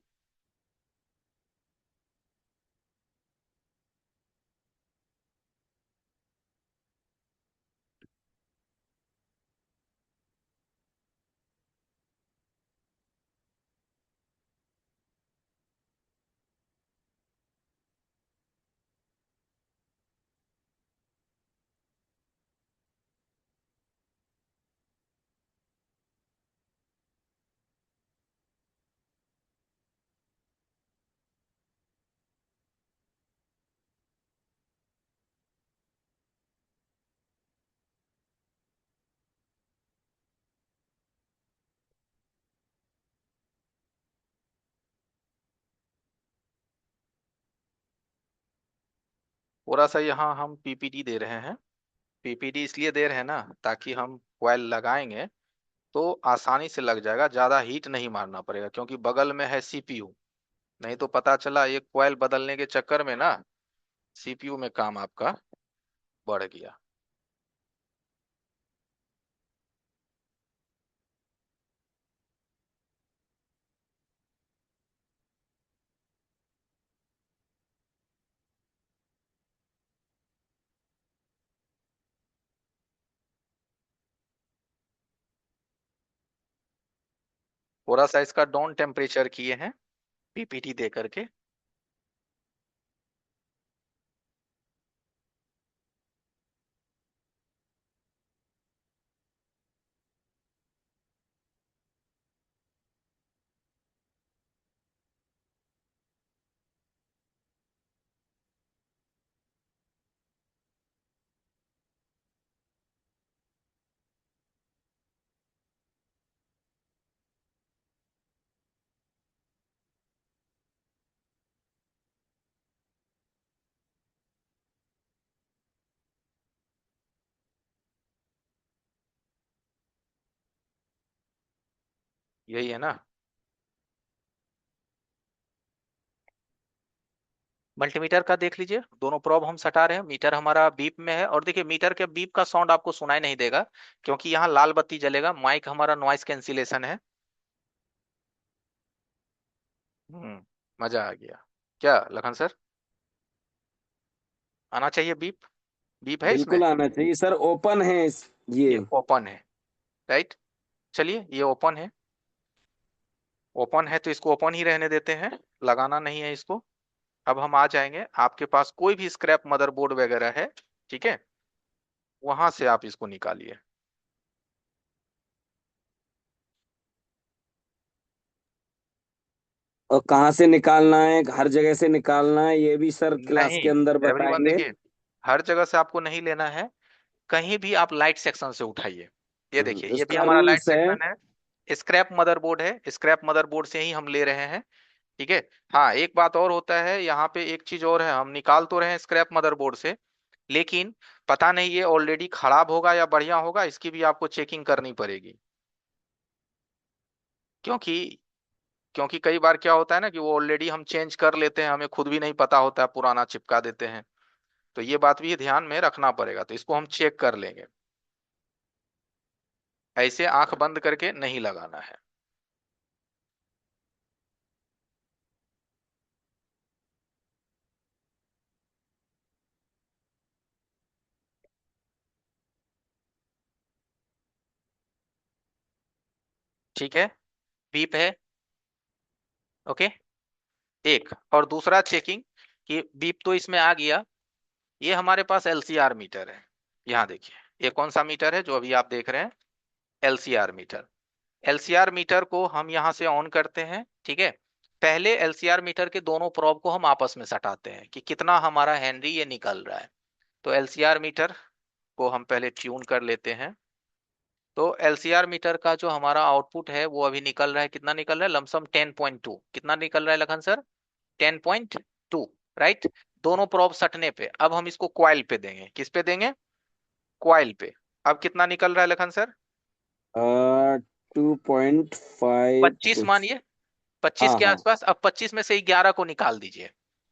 थोड़ा सा यहाँ हम PPT दे रहे हैं, PPT इसलिए दे रहे हैं ना, ताकि हम कॉइल लगाएंगे तो आसानी से लग जाएगा, ज्यादा हीट नहीं मारना पड़ेगा, क्योंकि बगल में है CPU। नहीं तो पता चला ये कॉइल बदलने के चक्कर में ना CPU में काम आपका बढ़ गया। थोड़ा सा इसका डाउन टेम्परेचर किए हैं PPT दे करके। यही है ना। मल्टीमीटर का देख लीजिए, दोनों प्रोब हम सटा रहे हैं, मीटर हमारा बीप में है, और देखिए मीटर के बीप का साउंड आपको सुनाई नहीं देगा, क्योंकि यहाँ लाल बत्ती जलेगा, माइक हमारा नॉइस कैंसिलेशन है। मजा आ गया क्या लखन सर? आना चाहिए बीप। बीप है इसमें? बिल्कुल आना चाहिए सर, ओपन है ये ये। ओपन है, राइट। चलिए ये ओपन है, ओपन है तो इसको ओपन ही रहने देते हैं, लगाना नहीं है इसको। अब हम आ जाएंगे, आपके पास कोई भी स्क्रैप मदरबोर्ड वगैरह है, ठीक है, वहां से आप इसको निकालिए। और कहाँ से निकालना है, हर जगह से निकालना है, ये भी सर क्लास नहीं के अंदर एवरीवन, बताएंगे। देखिए, हर जगह से आपको नहीं लेना है, कहीं भी आप लाइट सेक्शन से उठाइए। ये देखिए, ये भी इसका हमारा लाइट रूल्स है। सेक्शन है, स्क्रैप मदरबोर्ड है, स्क्रैप मदरबोर्ड से ही हम ले रहे हैं, ठीक है। हाँ, एक बात और होता है यहाँ पे, एक चीज और है, हम निकाल तो रहे हैं स्क्रैप मदरबोर्ड से, लेकिन पता नहीं ये ऑलरेडी खराब होगा या बढ़िया होगा, इसकी भी आपको चेकिंग करनी पड़ेगी। क्योंकि क्योंकि कई बार क्या होता है ना कि वो ऑलरेडी हम चेंज कर लेते हैं, हमें खुद भी नहीं पता होता है, पुराना चिपका देते हैं। तो ये बात भी ध्यान में रखना पड़ेगा, तो इसको हम चेक कर लेंगे। ऐसे आंख बंद करके नहीं लगाना है। ठीक है, बीप है, ओके। एक और दूसरा चेकिंग, कि बीप तो इसमें आ गया, ये हमारे पास एलसीआर मीटर है। यहाँ देखिए, ये कौन सा मीटर है जो अभी आप देख रहे हैं? LCR metre. एलसीआर मीटर को हम यहाँ से ऑन करते हैं, ठीक है। पहले एलसीआर मीटर के दोनों प्रोब को हम आपस में सटाते हैं कि कितना हमारा हेनरी ये निकल रहा है। तो एलसीआर मीटर को हम पहले ट्यून कर लेते हैं। तो एलसीआर मीटर का जो हमारा आउटपुट है वो अभी निकल रहा है, कितना निकल रहा है? लमसम 10.2। कितना निकल रहा है लखन सर? 10.2, राइट। दोनों प्रोब सटने पे अब हम इसको क्वाइल पे देंगे, किस पे देंगे? क्वाइल पे। अब कितना निकल रहा है लखन सर? 2.5 25 कुछ। मानिए, 25 हाँ के हाँ, आसपास। अब 25 में से 11 को निकाल दीजिए।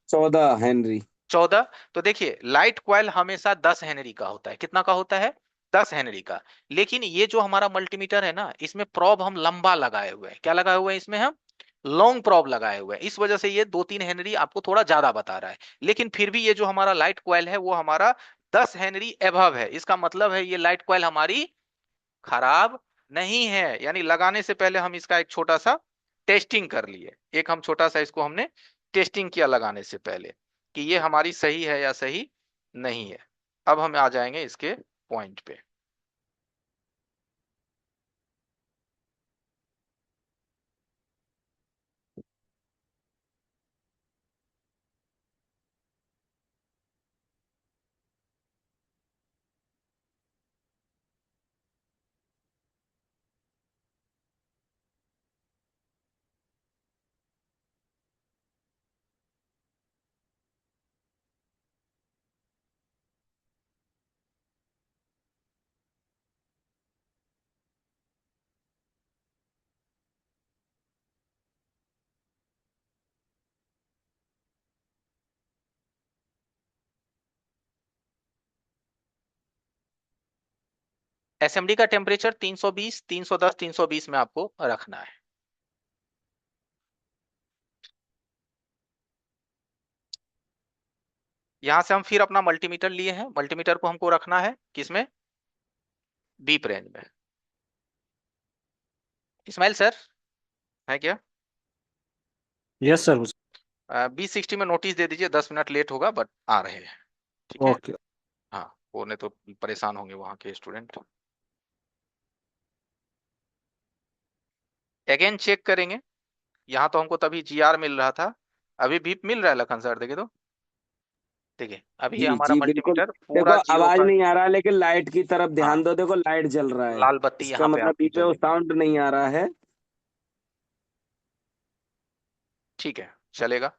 14 हेनरी। 14। तो देखिए, लाइट क्वाइल हमेशा 10 हेनरी का होता है, कितना का होता है? 10 हेनरी का। लेकिन ये जो हमारा मल्टीमीटर है ना, इसमें प्रोब हम लंबा लगाए हुए हैं, क्या लगाए हुए हैं इसमें हम? लॉन्ग प्रोब लगाए हुए हैं, इस वजह से ये 2-3 हेनरी आपको थोड़ा ज्यादा बता रहा है। लेकिन फिर भी ये जो हमारा लाइट क्वाइल है वो हमारा 10 हेनरी एभव है, इसका मतलब है ये लाइट क्वाइल हमारी खराब नहीं है। यानी लगाने से पहले हम इसका एक छोटा सा टेस्टिंग कर लिए, एक हम छोटा सा इसको हमने टेस्टिंग किया लगाने से पहले, कि ये हमारी सही है या सही नहीं है। अब हम आ जाएंगे इसके पॉइंट पे। एसएमडी का टेम्परेचर 320, 310, 320 में आपको रखना है। यहां से हम फिर अपना मल्टीमीटर लिए हैं, मल्टीमीटर को हमको रखना है किसमें? बीप रेंज में। इस्माइल सर है क्या? Yes sir. 2060 में नोटिस दे दीजिए, 10 मिनट लेट होगा बट आ रहे हैं, ठीक है। ओके। हाँ, वो नहीं तो परेशान होंगे वहां के स्टूडेंट। अगेन चेक करेंगे, यहाँ तो हमको तभी जीआर मिल रहा था, अभी बीप मिल रहा है लखन सर, देखिए तो। देखिए अभी ये जी हमारा जी बिल्कुल। मल्टीमीटर देखो पूरा जीरो आवाज पर। नहीं आ रहा, लेकिन लाइट की तरफ हाँ, ध्यान दो, देखो लाइट जल रहा है। लाल बत्ती इसका यहाँ पे मतलब आपकी बीच में वो जलेगी। साउंड नहीं आ रहा है। ठीक है, चलेगा।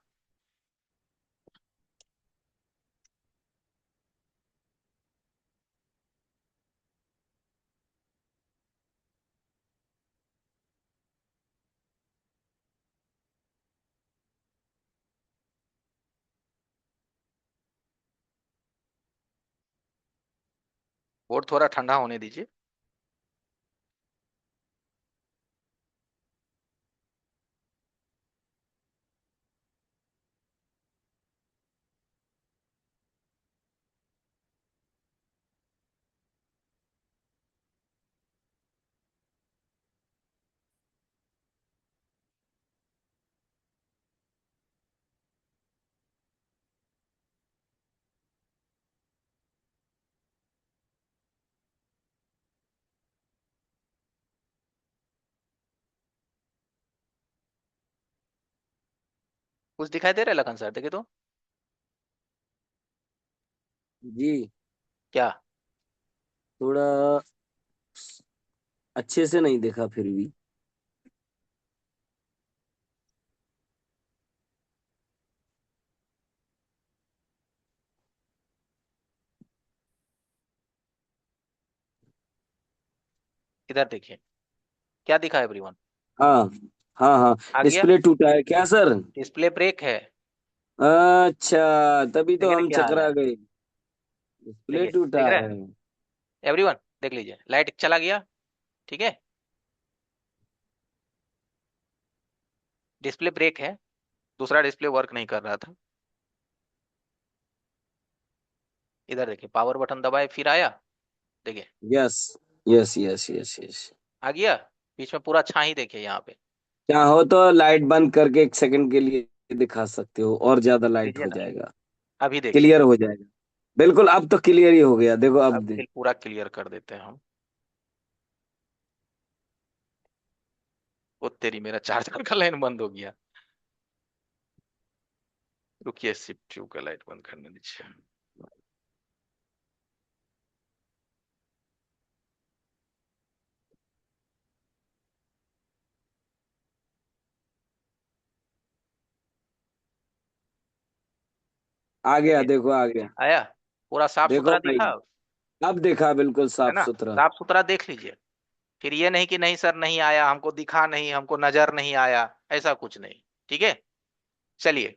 बोर्ड थोड़ा ठंडा होने दीजिए। कुछ दिखाई दे रहा है लखन सर, देखिए तो। जी। क्या? थोड़ा अच्छे से नहीं देखा फिर भी। इधर देखिए, क्या दिखा एवरीवन? हाँ हाँ हाँ। आ गया। डिस्प्ले टूटा है क्या सर? डिस्प्ले ब्रेक है। अच्छा, तभी तो देखिए ना हम क्या हाल है। चकरा गए। डिस्प्ले देखिए, टूटा देख रहे हैं है। एवरीवन? देख लीजिए, लाइट चला गया। ठीक है, डिस्प्ले ब्रेक है। दूसरा डिस्प्ले वर्क नहीं कर रहा था। इधर देखिए, पावर बटन दबाए फिर आया। देखिए, yes yes yes yes yes. आ गया। बीच में पूरा छाई देखिए यहाँ पे। चाहो तो लाइट बंद करके 1 सेकंड के लिए दिखा सकते हो, और ज्यादा लाइट लीजिए हो ना, जाएगा। अभी देखिए। क्लियर हो जाएगा। बिल्कुल, अब तो क्लियर ही हो गया, देखो अब अब फिर पूरा क्लियर कर देते हैं हम। वो तेरी, मेरा चार्जर का लाइन बंद हो गया। रुकिए, सीपीयू का लाइट बंद करने दीजिए। आ गया, देखिए, देखो आ गया। आया। पूरा साफ देखो सुथरा भाई, दिखा। अब देखा बिल्कुल है साफ ना? सुथरा। साफ सुथरा देख लीजिए। फिर ये नहीं कि नहीं सर नहीं आया, हमको दिखा नहीं, हमको नजर नहीं आया। ऐसा कुछ नहीं। ठीक है, चलिए।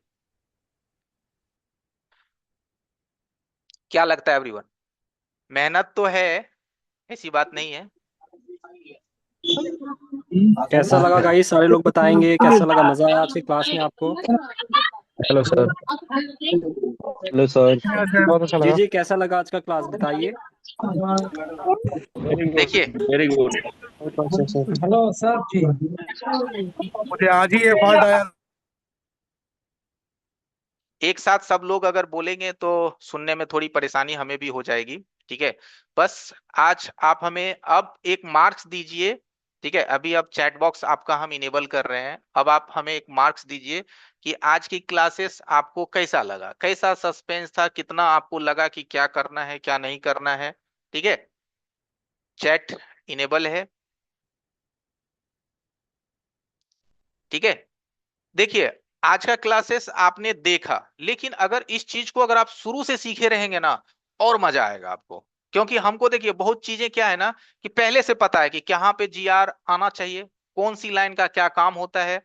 क्या लगता है एवरीवन? मेहनत तो है, ऐसी बात नहीं है। कैसा लगा गाइस? सारे लोग बताएंगे कैसा लगा, मजा आया आज की क्लास में आपको? Hello sir. Hello sir. बहुत अच्छा जी लगा। जी, कैसा लगा आज का क्लास, बताइए। Very good. देखिए, वेरी गुड। अच्छा सर। हेलो सर जी, मुझे आज ही ये फॉल्ट आया। एक साथ सब लोग अगर बोलेंगे तो सुनने में थोड़ी परेशानी हमें भी हो जाएगी। ठीक है, बस आज आप हमें अब एक मार्क्स दीजिए। ठीक है, अभी अब चैट बॉक्स आपका हम इनेबल कर रहे हैं। अब आप हमें एक मार्क्स दीजिए कि आज की क्लासेस आपको कैसा लगा, कैसा सस्पेंस था, कितना आपको लगा कि क्या करना है क्या नहीं करना है। ठीक है, चैट इनेबल है। ठीक है, देखिए, आज का क्लासेस आपने देखा, लेकिन अगर इस चीज को अगर आप शुरू से सीखे रहेंगे ना, और मजा आएगा आपको। क्योंकि हमको देखिए, बहुत चीजें क्या है ना, कि पहले से पता है कि कहाँ पे जीआर आना चाहिए, कौन सी लाइन का क्या काम होता है,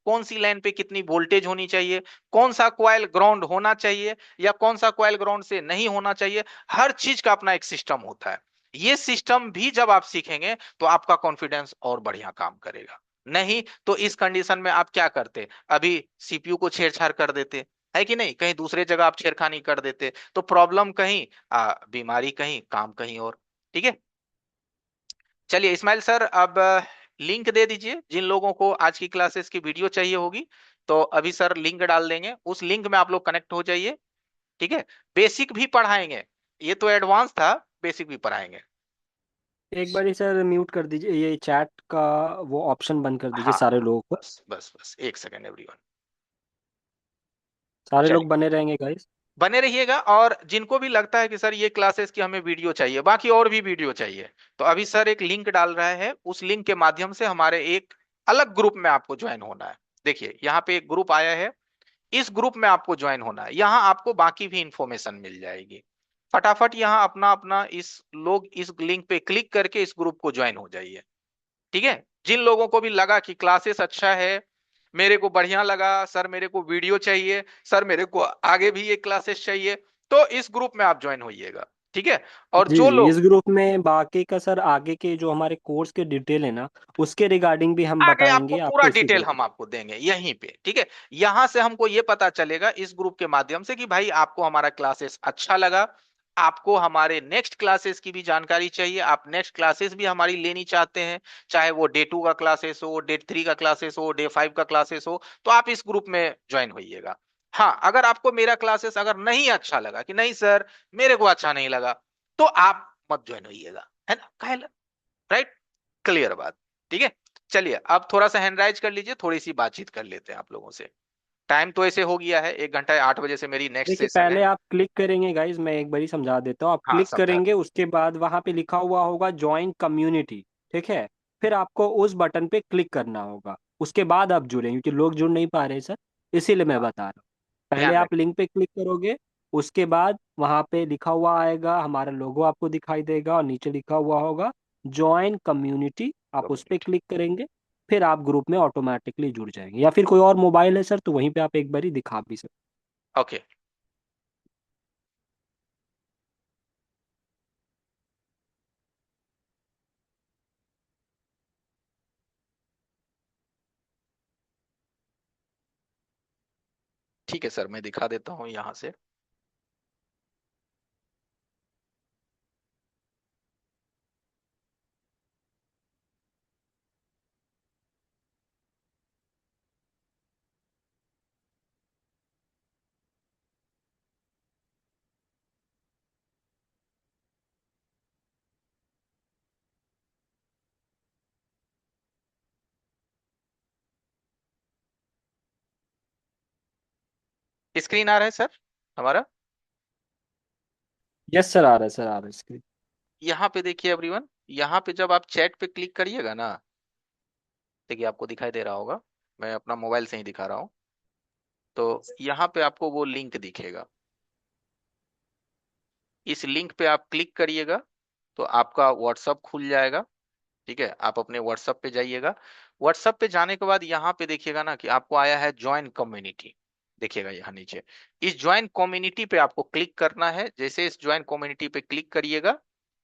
कौन सी लाइन पे कितनी वोल्टेज होनी चाहिए, कौन सा कॉइल ग्राउंड होना चाहिए या कौन सा कॉइल ग्राउंड से नहीं होना चाहिए। हर चीज का अपना एक सिस्टम होता है। ये सिस्टम भी जब आप सीखेंगे तो आपका कॉन्फिडेंस और बढ़िया काम करेगा। नहीं तो इस कंडीशन में आप क्या करते, अभी सीपीयू को छेड़छाड़ कर देते, है कि नहीं, कहीं दूसरे जगह आप छेड़खानी कर देते, तो प्रॉब्लम कहीं, बीमारी कहीं, काम कहीं और। ठीक है, चलिए इस्माइल सर, अब लिंक दे दीजिए जिन लोगों को आज की क्लासेस की वीडियो चाहिए होगी। तो अभी सर लिंक डाल देंगे, उस लिंक में आप लोग कनेक्ट हो जाइए। ठीक है, बेसिक भी पढ़ाएंगे, ये तो एडवांस था, बेसिक भी पढ़ाएंगे। एक बार ही सर म्यूट कर दीजिए, ये चैट का वो ऑप्शन बंद कर दीजिए हाँ, सारे लोगों को। बस बस बस एक सेकेंड एवरीवन। सारे लोग चलिए, बने रहेंगे गाइस। बने रहिएगा। और जिनको भी लगता है कि सर ये क्लासेस की हमें वीडियो चाहिए, बाकी और भी वीडियो चाहिए, तो अभी सर एक लिंक डाल रहा है, उस लिंक के माध्यम से हमारे एक अलग ग्रुप में आपको ज्वाइन होना है। देखिए, यहाँ पे एक ग्रुप आया है, इस ग्रुप में आपको ज्वाइन होना है। यहाँ आपको बाकी भी इंफॉर्मेशन मिल जाएगी। फटाफट यहाँ अपना अपना इस लोग इस लिंक पे क्लिक करके इस ग्रुप को ज्वाइन हो जाइए। ठीक है, जिन लोगों को भी लगा कि क्लासेस अच्छा है, मेरे को बढ़िया लगा सर, मेरे को वीडियो चाहिए सर, मेरे को आगे भी ये क्लासेस चाहिए, तो इस ग्रुप में आप ज्वाइन होइएगा। ठीक है। और जी जो जी, इस लोग ग्रुप में बाकी का सर आगे के जो हमारे कोर्स के डिटेल है ना, उसके रिगार्डिंग भी हम आगे आपको बताएंगे पूरा आपको इसी डिटेल ग्रुप हम में। आपको देंगे यहीं पे, ठीक है। यहां से हमको ये पता चलेगा इस ग्रुप के माध्यम से कि भाई आपको हमारा क्लासेस अच्छा लगा, आपको हमारे नेक्स्ट क्लासेस की भी जानकारी चाहिए, आप नेक्स्ट क्लासेस भी हमारी लेनी चाहते हैं, चाहे वो डे 2 का क्लासेस हो, डे 3 का क्लासेस हो, डे 5 का क्लासेस हो, तो आप इस ग्रुप में ज्वाइन होइएगा। हाँ, अगर आपको मेरा क्लासेस अगर नहीं अच्छा लगा कि नहीं सर मेरे को अच्छा नहीं लगा, तो आप मत ज्वाइन होइएगा, है ना, काहे, राइट, क्लियर बात, ठीक है। चलिए अब थोड़ा सा हैंड राइज कर लीजिए, थोड़ी सी बातचीत कर लेते हैं आप लोगों से। टाइम तो ऐसे हो गया है, 1 घंटा 8 बजे से मेरी नेक्स्ट देखिए सेशन है। पहले आप क्लिक करेंगे गाइज, मैं एक बारी समझा देता हूँ। आप हाँ क्लिक समझा करेंगे, दे। उसके बाद वहां पे लिखा हुआ होगा ज्वाइन कम्युनिटी, ठीक है। फिर आपको उस बटन पे क्लिक करना होगा, उसके बाद आप जुड़ेंगे, क्योंकि लोग जुड़ नहीं पा रहे सर, इसीलिए मैं हाँ, बता रहा हूँ। पहले ध्यान आप रखिए। लिंक पे क्लिक करोगे, उसके बाद वहां पे लिखा हुआ आएगा, हमारा लोगो आपको दिखाई देगा और नीचे लिखा हुआ होगा ज्वाइन कम्युनिटी, आप उस पे कम्युनिटी। क्लिक करेंगे। फिर आप ग्रुप में ऑटोमेटिकली जुड़ जाएंगे, या फिर कोई और मोबाइल है सर तो वहीं पे आप एक बारी दिखा भी सकते ओके। ठीक है सर, मैं दिखा देता हूँ यहाँ से। स्क्रीन आ रहा है सर हमारा? हैं। यस सर, आ रहा है सर, आ रहा है स्क्रीन। यहाँ पे देखिए एवरीवन, यहाँ पे जब आप चैट पे क्लिक करिएगा ना, देखिए आपको दिखाई दे रहा होगा, मैं अपना मोबाइल से ही दिखा रहा हूँ। तो यहाँ पे आपको वो लिंक दिखेगा, इस लिंक पे आप क्लिक करिएगा तो आपका व्हाट्सअप खुल जाएगा। ठीक है, आप अपने व्हाट्सएप पे जाइएगा। व्हाट्सएप पे जाने के बाद यहाँ पे देखिएगा ना कि आपको आया है ज्वाइन कम्युनिटी, देखिएगा यहाँ नीचे। इस ज्वाइन कम्युनिटी पे आपको क्लिक करना है। जैसे इस ज्वाइन कम्युनिटी पे क्लिक करिएगा,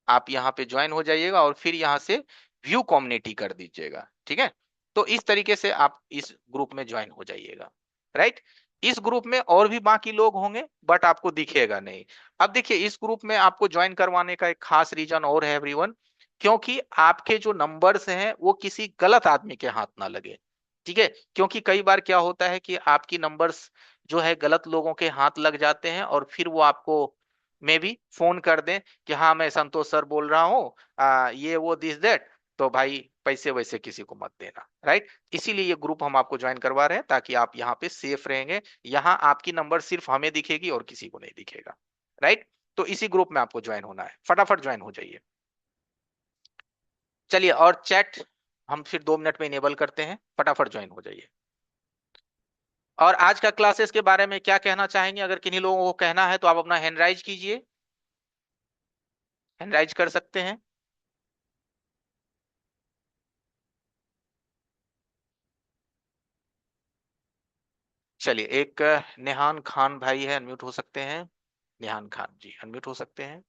आप यहाँ पे ज्वाइन हो जाइएगा और फिर यहाँ से व्यू कम्युनिटी कर दीजिएगा, ठीक है। तो इस तरीके से आप इस ग्रुप में ज्वाइन हो जाइएगा, राइट। इस ग्रुप में और भी बाकी लोग होंगे बट आपको दिखेगा नहीं। अब देखिए इस ग्रुप में आपको ज्वाइन करवाने का एक खास रीजन और है एवरीवन, क्योंकि आपके जो नंबर्स हैं वो किसी गलत आदमी के हाथ ना लगे, ठीक है। क्योंकि कई बार क्या होता है कि आपकी नंबर्स जो है गलत लोगों के हाथ लग जाते हैं और फिर वो आपको मे भी फोन कर दें कि हाँ मैं संतोष सर बोल रहा हूँ, ये वो दिस दैट, तो भाई पैसे वैसे किसी को मत देना, राइट। इसीलिए ये ग्रुप हम आपको ज्वाइन करवा रहे हैं ताकि आप यहाँ पे सेफ रहेंगे। यहाँ आपकी नंबर सिर्फ हमें दिखेगी और किसी को नहीं दिखेगा, राइट। तो इसी ग्रुप में आपको ज्वाइन होना है, फटाफट ज्वाइन हो जाइए। चलिए, और चैट हम फिर 2 मिनट में इनेबल करते हैं, फटाफट ज्वाइन हो जाइए। और आज का क्लासेस के बारे में क्या कहना चाहेंगे? अगर किन्हीं लोगों को कहना है तो आप अपना हैंड राइज कीजिए, हैंड राइज कर सकते हैं। चलिए, एक नेहान खान भाई है, अनम्यूट हो सकते हैं। नेहान खान जी अनम्यूट हो सकते हैं,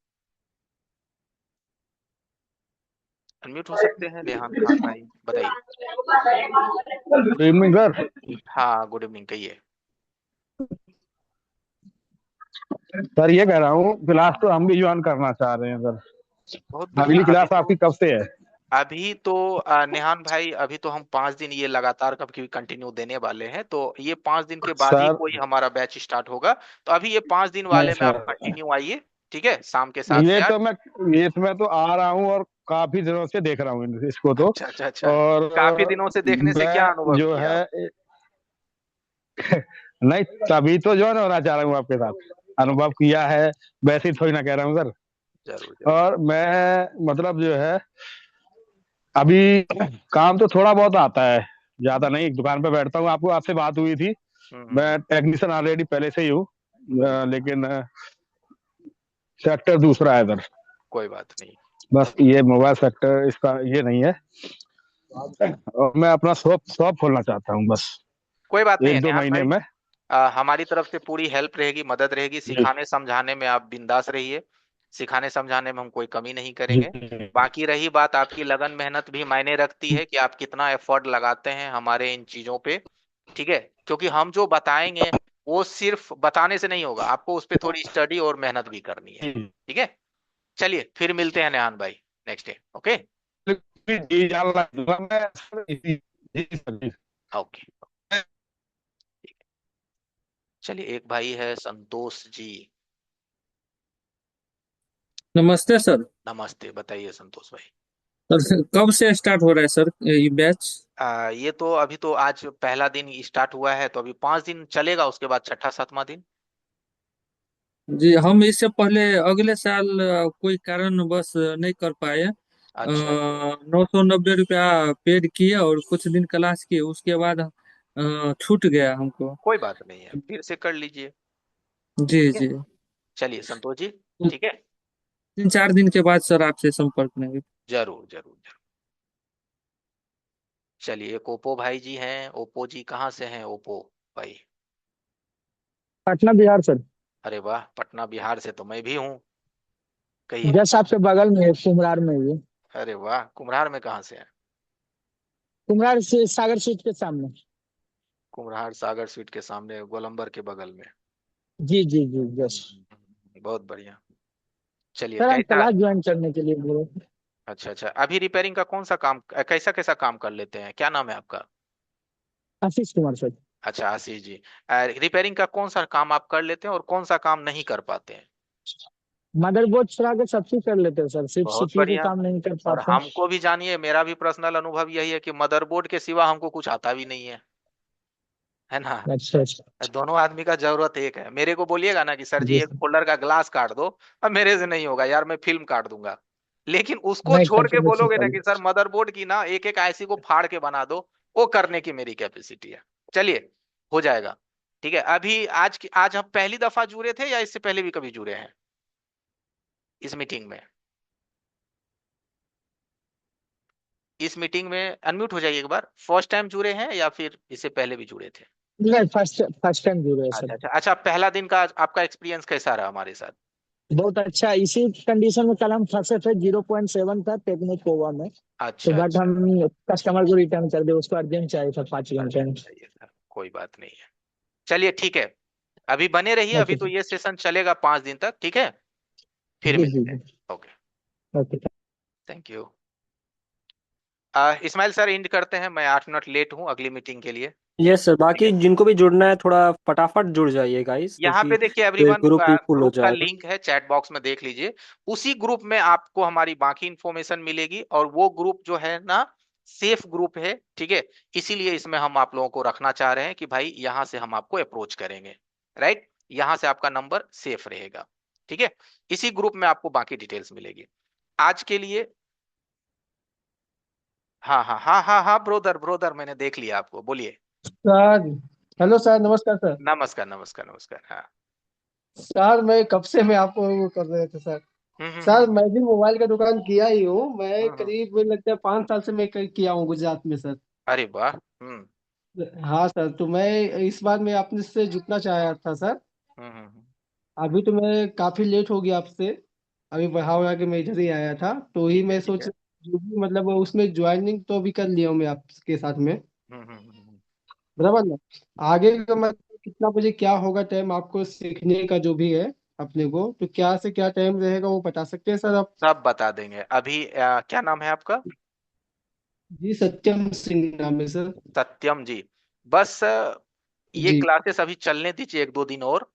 अनम्यूट हो सकते हैं नेहान खान भाई, बताइए। Good evening sir. हाँ गुड इवनिंग, कहिए। सर ये कह रहा हूँ, क्लास तो हम भी ज्वाइन करना चाह रहे हैं सर। बहुत बढ़िया। अगली अभी क्लास तो आपकी कब से है? नेहान भाई अभी तो हम 5 दिन ये लगातार कभी कंटिन्यू देने वाले हैं, तो ये 5 दिन के बाद ही सर कोई हमारा बैच स्टार्ट होगा। तो अभी ये 5 दिन नहीं वाले में आप सर, कंटिन्यू आइए, ठीक है, शाम के 7 ये से तो 8 मैं ये तो मैं तो आ रहा हूँ और काफी दिनों से देख रहा हूँ इसको तो। अच्छा अच्छा अच्छा। और काफी दिनों से देखने से क्या मैं अनुभव जो किया आप? है नहीं, तभी तो ज्वाइन होना चाह रहा हूँ आपके साथ। अनुभव किया है, वैसे ही थोड़ी ना कह रहा हूँ सर। जरूर जरूर। और मैं मतलब जो है अभी काम तो थोड़ा बहुत आता है, ज्यादा नहीं। एक दुकान पे बैठता हूँ, आपको आपसे बात हुई थी। हम्म। मैं टेक्नीशियन ऑलरेडी पहले से ही हूँ, जी जी, लेकिन सेक्टर दूसरा है सर। कोई बात नहीं। बस ये मोबाइल सेक्टर इसका ये नहीं है। और मैं अपना शॉप शॉप खोलना चाहता हूँ बस, कोई बात नहीं है एक दो नेहान महीने भाई, में। हमारी तरफ से पूरी हेल्प रहेगी, मदद रहेगी, जी सिखाने समझाने में आप बिंदास रहिए। सिखाने समझाने में हम कोई कमी नहीं करेंगे। बाकी रही बात, आपकी लगन मेहनत भी मायने रखती है कि आप कितना एफर्ट लगाते हैं हमारे इन चीजों पे, ठीक है। क्योंकि हम जो बताएंगे वो सिर्फ बताने से नहीं होगा, आपको उस पर थोड़ी स्टडी और मेहनत भी करनी है, ठीक है। चलिए फिर मिलते हैं नेहान भाई नेक्स्ट डे। ओके जी जान रहा दूंगा मैं सर, जी सर, जी। ओके। चलिए एक भाई है संतोष जी। नमस्ते सर। नमस्ते, बताइए संतोष भाई। सर कब से स्टार्ट हो रहा है सर ये बैच? ये तो अभी तो आज पहला दिन स्टार्ट हुआ है, तो अभी 5 दिन चलेगा, उसके बाद छठा सातवां दिन। जी हम इससे पहले अगले साल कोई कारणवश नहीं कर पाए। अच्छा 990 रुपया पेड किए और कुछ दिन क्लास किए, उसके बाद छूट गया हमको। कोई बात नहीं है, फिर से कर लीजिए, जी ठीक है। जी। चलिए संतोष जी, ठीक है। 3-4 दिन के बाद सर आपसे संपर्क करेंगे। जरूर जरूर जरूर। चलिए एक ओप्पो भाई जी हैं। ओप्पो जी कहाँ से हैं ओप्पो भाई? पटना बिहार सर। अरे वाह, पटना बिहार से तो मैं भी हूँ, कहिए। जस्ट आपके बगल में है, कुम्हरार में ही है। अरे वाह, कुम्हरार में कहाँ से है? कुम्हरार से सागर स्वीट के सामने। कुम्हरार सागर स्वीट के सामने, गोलंबर के बगल में। जी जी जी जस्ट। बहुत बढ़िया। चलिए सर हम कैसा? क्लास ज्वाइन करने के लिए बोले। अच्छा अच्छा, अभी रिपेयरिंग का कौन सा काम, कैसा कैसा काम कर लेते हैं, क्या नाम है आपका? आशीष कुमार सर। अच्छा आशीष जी। रिपेयरिंग का कौन सा काम आप कर लेते हैं और कौन सा काम नहीं कर पाते हैं? मदरबोर्ड छुड़ा के सब चीज कर लेते हैं सर, सिर्फ बहुत सीपीयू के बढ़िया। काम नहीं कर और पाते हैं। हमको भी जानिए, मेरा भी पर्सनल अनुभव यही है कि मदरबोर्ड के सिवा हमको कुछ आता भी नहीं है ना। अच्छा अच्छा। दोनों आदमी का जरूरत एक है। मेरे को बोलिएगा ना कि सर जी जी एक सर। फोल्डर का ग्लास काट दो, अब मेरे से नहीं होगा यार, मैं फिल्म काट दूंगा। लेकिन उसको नहीं छोड़ कर के सकते बोलोगे ना सर। कि सर मदरबोर्ड की ना एक एक आईसी को फाड़ के बना दो, वो करने की मेरी कैपेसिटी है। चलिए हो जाएगा, ठीक है। अभी आज हम पहली दफा जुड़े थे या इससे पहले भी कभी जुड़े हैं इस मीटिंग में? इस मीटिंग में अनम्यूट हो जाइए एक बार, फर्स्ट टाइम जुड़े हैं या फिर इससे पहले भी जुड़े थे? नहीं, फर्स्ट फर्स्ट टाइम जुड़े हैं अच्छा सर। अच्छा अच्छा, पहला दिन का आपका एक्सपीरियंस कैसा रहा हमारे साथ? बहुत अच्छा। इसी कंडीशन में कल हम फंसे थे, 0.7 था टेक्निक पोवा में। तो अच्छा बट अच्छा। हम कस्टमर को रिटर्न कर दे, उसको अर्जेंट चाहिए था 5 घंटे अर्जेंट में। चाहिए था, कोई बात नहीं है। चलिए ठीक है, अभी बने रहिए, अभी ओके तो सर। ये सेशन चलेगा 5 दिन तक, ठीक है। फिर जी जी मिलते हैं। जी। Okay, okay. Thank you. Ismail sir end करते हैं, मैं 8 मिनट लेट हूँ अगली मीटिंग के लिए, यस सर, ठीक है। बाकी जिनको भी जुड़ना है थोड़ा फटाफट जुड़ जाइए गाइस, यहाँ क्योंकि पे देखिए फिर एवरीवन, ग्रुप भी फुल हो ग्रुप का जाएगा। लिंक है चैट बॉक्स में, देख लीजिए। उसी ग्रुप में आपको हमारी बाकी इंफॉर्मेशन मिलेगी, और वो ग्रुप जो है ना सेफ ग्रुप है, ठीक है। इसीलिए इसमें हम आप लोगों को रखना चाह रहे हैं कि भाई यहाँ से हम आपको अप्रोच करेंगे, राइट। यहाँ से आपका नंबर सेफ रहेगा, ठीक है। इसी ग्रुप में आपको बाकी डिटेल्स मिलेगी। आज के लिए हाँ हाँ हाँ हाँ हाँ, ब्रोदर ब्रोदर मैंने देख लिया आपको, बोलिए। सर हेलो सर, नमस्कार सर। नमस्कार नमस्कार नमस्कार, हाँ। सर मैं कब से मैं आपको वो कर रहे थे सर। हम्म हम्म सर हम्म मैं भी मोबाइल का दुकान किया ही हूँ, मैं हम्म, हम्म। करीब मुझे लगता है 5 साल से मैं किया हूँ गुजरात में सर। अरे वाह। हाँ सर, तो मैं इस बार मैं आपने से जुटना चाह था सर। हम्म। अभी तो मैं काफी लेट हो गया आपसे। अभी बढ़ा हुआ के मैं इधर ही आया था, तो ही मैं ठीक सोच है। जो भी मतलब उसमें ज्वाइनिंग तो अभी कर लिया हूँ मैं आपके साथ में। हम्म। बराबर ना। आगे का मतलब कितना बजे क्या होगा टाइम आपको सीखने का जो भी है अपने को, तो क्या से क्या टाइम रहेगा वो बता सकते हैं सर आप? सब बता देंगे। अभी क्या नाम है आपका? जी सत्यम सिंह नाम है सर। सत्यम जी। बस ये जी क्लासेस अभी चलने दीजिए 1-2 दिन और,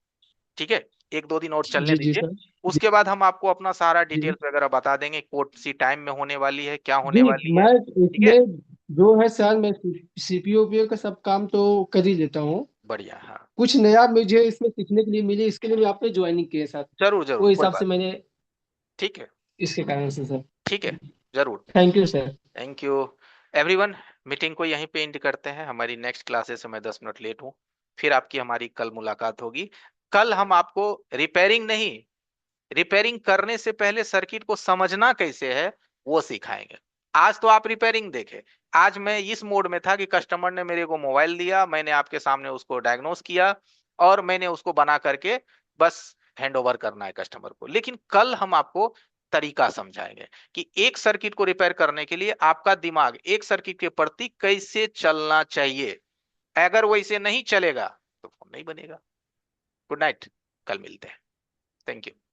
ठीक है। 1-2 दिन और चलने जी जी दीजिए। सर। जी उसके बाद हम आपको अपना सारा जी डिटेल्स वगैरह बता देंगे, कौन सी टाइम में होने वाली है, क्या होने जी। वाली है, मैं ठीक है। इसमें जो है सर, मैं सीपीयू उपीयू का सब काम तो कर ही लेता हूँ। बढ़िया, हाँ। कुछ नया मुझे इसमें सीखने के लिए मिले, इसके लिए भी आपने ज्वाइनिंग की है सर। जरूर वो जरूर, कोई हिसाब से बात नहीं। मैंने ठीक है, इसके कारण से सर। ठीक है, जरूर। Thank you sir. Thank you everyone. Meeting को यहीं पे एंड करते हैं, हमारी नेक्स्ट क्लासेस से मैं 10 मिनट लेट हूँ। फिर आपकी हमारी कल मुलाकात होगी। कल हम आपको रिपेयरिंग नहीं, रिपेयरिंग करने से पहले सर्किट को समझना कैसे है वो सिखाएंगे। आज तो आप रिपेयरिंग देखे, आज मैं इस मोड में था कि कस्टमर ने मेरे को मोबाइल दिया, मैंने आपके सामने उसको डायग्नोस किया और मैंने उसको बना करके बस हैंड ओवर करना है कस्टमर को। लेकिन कल हम आपको तरीका समझाएंगे कि एक सर्किट को रिपेयर करने के लिए आपका दिमाग एक सर्किट के प्रति कैसे चलना चाहिए। अगर वैसे नहीं चलेगा तो फोन नहीं बनेगा। गुड नाइट, कल मिलते हैं। Thank you.